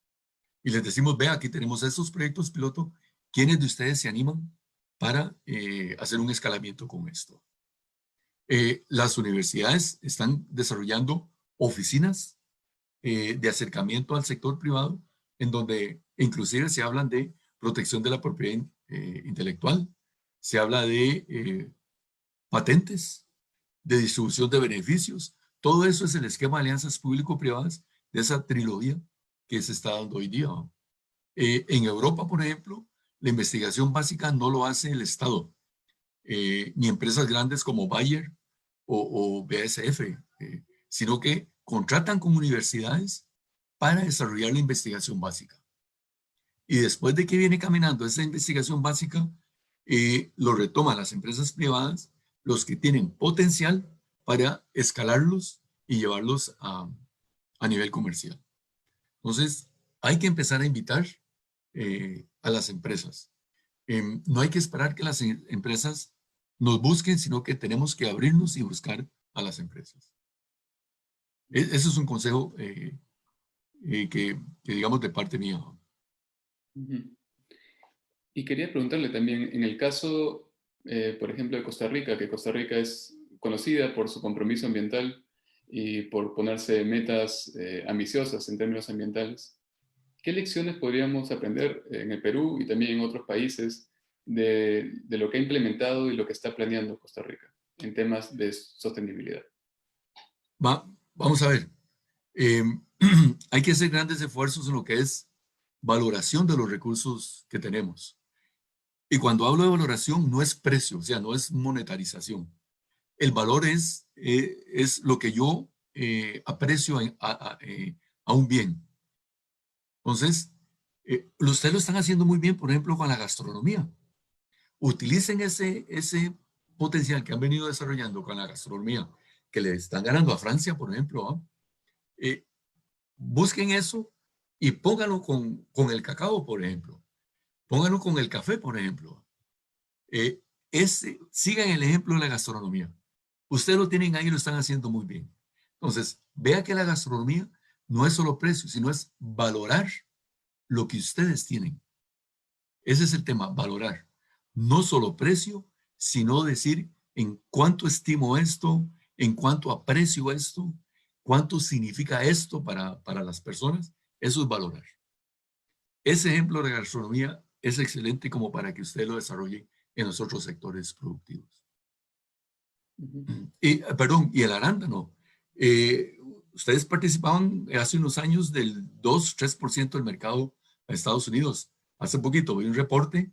y les decimos, ve, aquí tenemos estos proyectos piloto, ¿quiénes de ustedes se animan para hacer un escalamiento con esto? Las universidades están desarrollando oficinas de acercamiento al sector privado, en donde inclusive se hablan de protección de la propiedad intelectual, se habla de patentes, de distribución de beneficios. Todo eso es el esquema de alianzas público-privadas de esa trilogía que se está dando hoy día. ¿No? En Europa, por ejemplo, la investigación básica no lo hace el Estado, ni empresas grandes como Bayer o BASF, sino que contratan con universidades para desarrollar la investigación básica. Y después de que viene caminando esa investigación básica, lo retoman las empresas privadas, los que tienen potencial para escalarlos y llevarlos a nivel comercial. Entonces, hay que empezar a invitar a las empresas. No hay que esperar que las empresas nos busquen, sino que tenemos que abrirnos y buscar a las empresas. Ese es un consejo que digamos de parte mía. Ujú. Y quería preguntarle también, en el caso, por ejemplo, de Costa Rica, que Costa Rica es conocida por su compromiso ambiental y por ponerse metas ambiciosas en términos ambientales, ¿qué lecciones podríamos aprender en el Perú y también en otros países de lo que ha implementado y lo que está planeando Costa Rica en temas de sostenibilidad? Vamos a ver. Eh, hay que hacer grandes esfuerzos en lo que es valoración de los recursos que tenemos. Y cuando hablo de valoración, no es precio, o sea, no es monetarización. El valor es lo que yo aprecio a un bien. Entonces, ustedes lo están haciendo muy bien, por ejemplo, con la gastronomía. Utilicen ese potencial que han venido desarrollando con la gastronomía, que le están ganando a Francia, por ejemplo. ¿Ah? Eh, Busquen eso y pónganlo con el cacao, por ejemplo. Pónganlo con el café, por ejemplo. Eh, Sigan el ejemplo de la gastronomía. Ustedes lo tienen ahí y lo están haciendo muy bien. Entonces, vea que la gastronomía no es solo precio, sino es valorar lo que ustedes tienen. Ese es el tema, valorar. No solo precio, sino decir en cuánto estimo esto, en cuánto aprecio esto, cuánto significa esto para las personas. Eso es valorar. Ese ejemplo de gastronomía es excelente como para que usted lo desarrolle en los otros sectores productivos. Ujú. Y, perdón, y el arándano. Ustedes participaban hace unos años del 2-3% del mercado de Estados Unidos. Hace poquito vi un reporte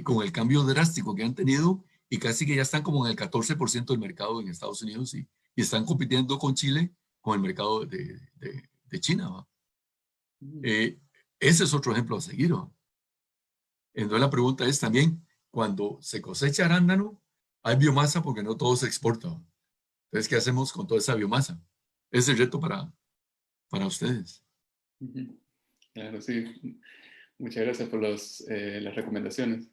con el cambio drástico que han tenido y casi que ya están como en el 14% del mercado en Estados Unidos y están compitiendo con Chile, con el mercado de China. ¿Va? Ujú. Eh, Ese es otro ejemplo a seguir. ¿Va? Entonces la pregunta es también, cuando se cosecha arándano, hay biomasa porque no todo se exporta. ¿Va? Entonces, ¿qué hacemos con toda esa biomasa? Ese es el reto para ustedes. Ujú. Claro, sí. Muchas gracias por las recomendaciones.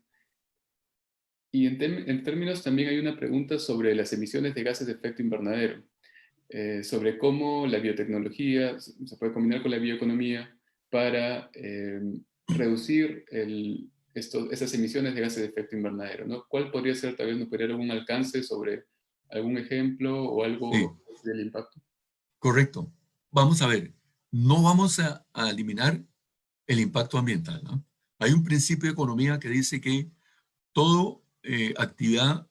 Y en términos también hay una pregunta sobre las emisiones de gases de efecto invernadero, sobre cómo la biotecnología se puede combinar con la bioeconomía para reducir esas emisiones de gases de efecto invernadero, ¿no? ¿Cuál podría ser, tal vez nos podría dar algún alcance sobre algún ejemplo o Sí, algo del impacto? correcto. Vamos a ver, no vamos a eliminar el impacto ambiental, ¿no? Hay un principio de economía que dice que toda actividad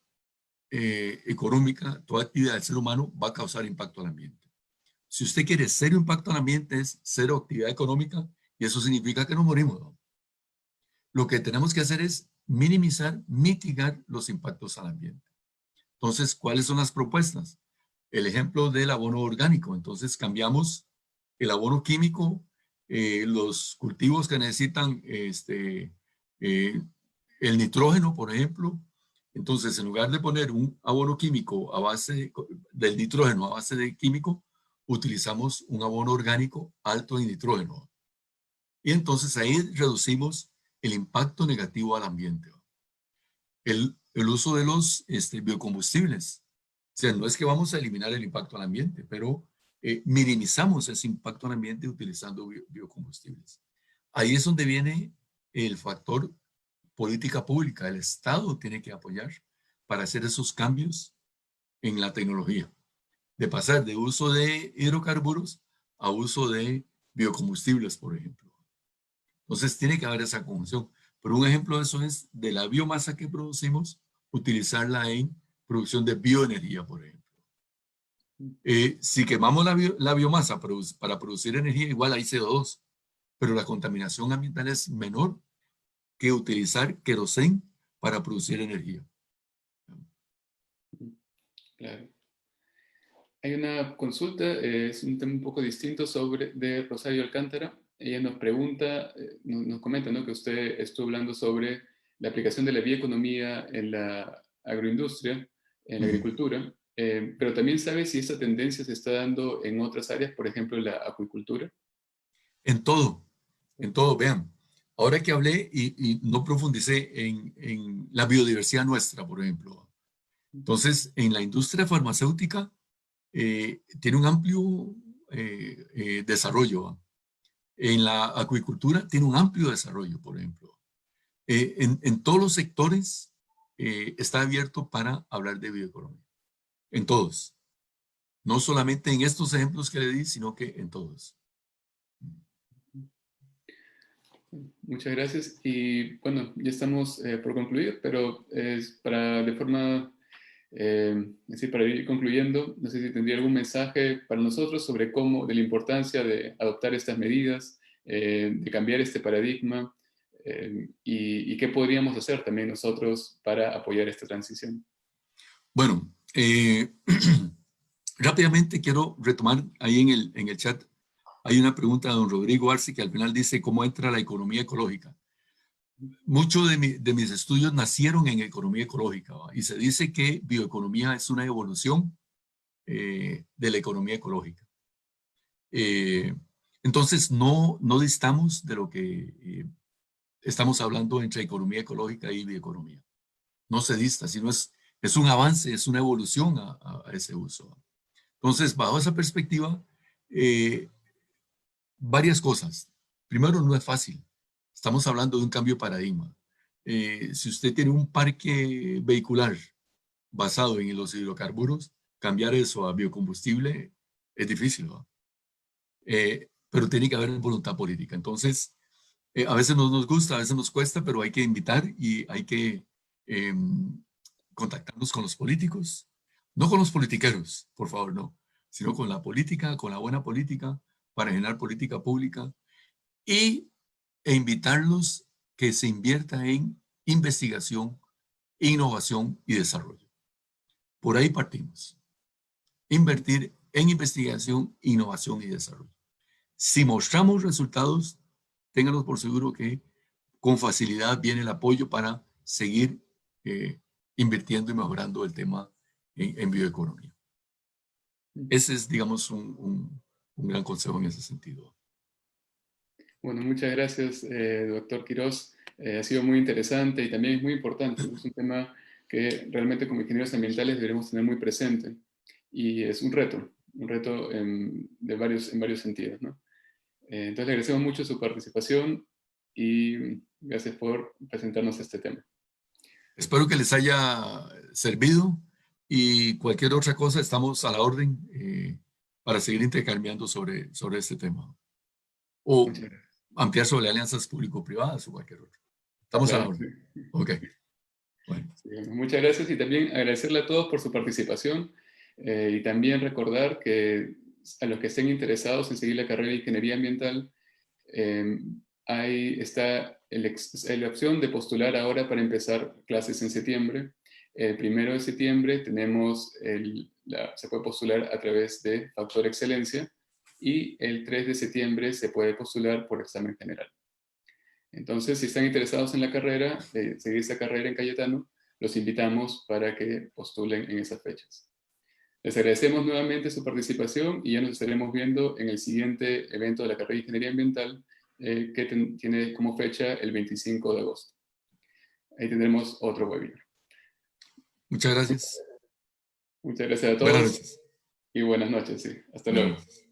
económica, toda actividad del ser humano va a causar impacto al ambiente. Si usted quiere cero impacto al ambiente, es cero actividad económica y eso significa que nos morimos, ¿no? Lo que tenemos que hacer es minimizar, mitigar los impactos al ambiente. Entonces, ¿cuáles son las propuestas? El ejemplo del abono orgánico. Entonces, cambiamos el abono químico, los cultivos que necesitan eh, el nitrógeno, por ejemplo. Entonces, en lugar de poner un abono químico a base del nitrógeno a base de químico, utilizamos un abono orgánico alto en nitrógeno. Y entonces ahí reducimos el impacto negativo al ambiente. El uso de los biocombustibles. O sea, no es que vamos a eliminar el impacto al ambiente, pero minimizamos ese impacto al ambiente utilizando biocombustibles. Ahí es donde viene el factor política pública. El Estado tiene que apoyar para hacer esos cambios en la tecnología, de pasar de uso de hidrocarburos a uso de biocombustibles, por ejemplo. Entonces tiene que haber esa conjunción. Pero un ejemplo de eso es de la biomasa que producimos, utilizarla en producción de bioenergía, por ejemplo. Si quemamos la biomasa para producir energía, igual hay CO2, pero la contaminación ambiental es menor que utilizar querosén para producir energía. Claro. Hay una consulta, es un tema un poco distinto de Rosario Alcántara. Ella nos pregunta, nos comenta, ¿no?, que usted estuvo hablando sobre la aplicación de la bioeconomía en la agroindustria, en la Ujú. agricultura, pero también sabe si esta tendencia se está dando en otras áreas, por ejemplo, en la acuicultura. En todo, en todo, vean. Ahora que hablé y no profundicé en la biodiversidad nuestra, por ejemplo. Entonces, en la industria farmacéutica, tiene un amplio desarrollo, ¿va? En la acuicultura tiene un amplio desarrollo, por ejemplo. En todos los sectores está abierto para hablar de bioeconomía. En todos. No solamente en estos ejemplos que le di, sino que en todos. Muchas gracias. Y bueno, ya estamos por concluir, pero es para de forma, para ir concluyendo, no sé si tendría algún mensaje para nosotros sobre cómo, de la importancia de adoptar estas medidas, de cambiar este paradigma, y qué podríamos hacer también nosotros para apoyar esta transición. Bueno, rápidamente quiero retomar ahí en el chat. Hay una pregunta de don Rodrigo Arce que al final dice, ¿cómo entra la economía ecológica? Muchos de mis estudios nacieron en economía ecológica, ¿va? Y se dice que bioeconomía es una evolución de la economía ecológica. Entonces, no distamos de lo que estamos hablando entre economía ecológica y bioeconomía. No se dista, sino es un avance, es una evolución a ese uso. Entonces, bajo esa perspectiva, varias cosas. Primero, no es fácil. Estamos hablando de un cambio de paradigma. Si usted tiene un parque vehicular basado en los hidrocarburos, cambiar eso a biocombustible es difícil, ¿no? Pero tiene que haber voluntad política. Entonces, a veces no nos gusta, a veces nos cuesta, pero hay que invitar y hay que eh, contactarnos con los políticos, no con los politiqueros, por favor, no, sino con la política, con la buena política, para generar política pública y, e invitarlos que se invierta en investigación, innovación y desarrollo. Por ahí partimos. Invertir en investigación, innovación y desarrollo. Si mostramos resultados, ténganos por seguro que con facilidad viene el apoyo para seguir invirtiendo y mejorando el tema en bioeconomía. Ese es, digamos, un gran consejo en ese sentido. Bueno, muchas gracias, doctor Quirós. Ha sido muy interesante y también es muy importante. Es un tema que realmente como ingenieros ambientales deberemos tener muy presente. Y es un reto en varios sentidos, ¿no? Entonces le agradecemos mucho su participación y gracias por presentarnos este tema. Espero que les haya servido y cualquier otra cosa estamos a la orden para seguir intercambiando sobre este tema. O Muchas gracias. ampliar sobre alianzas público-privadas o cualquier otro. Estamos a la Claro, orden. sí. Ok. Bueno. Sí, muchas gracias y también agradecerle a todos por su participación, y también recordar que a los que estén interesados en seguir la carrera de Ingeniería Ambiental, ahí está la opción de postular ahora para empezar clases en septiembre. El 1 de septiembre se puede postular a través de Factor Excelencia y el 3 de septiembre se puede postular por examen general. Entonces, si están interesados en la carrera, seguir esa carrera en Cayetano, los invitamos para que postulen en esas fechas. Les agradecemos nuevamente su participación y ya nos estaremos viendo en el siguiente evento de la carrera de Ingeniería Ambiental, que tiene como fecha el 25 de agosto. Ahí tendremos otro webinar. Muchas gracias. Muchas gracias a Buenas todos noches. y buenas noches. Sí. Hasta Buenas luego. noches.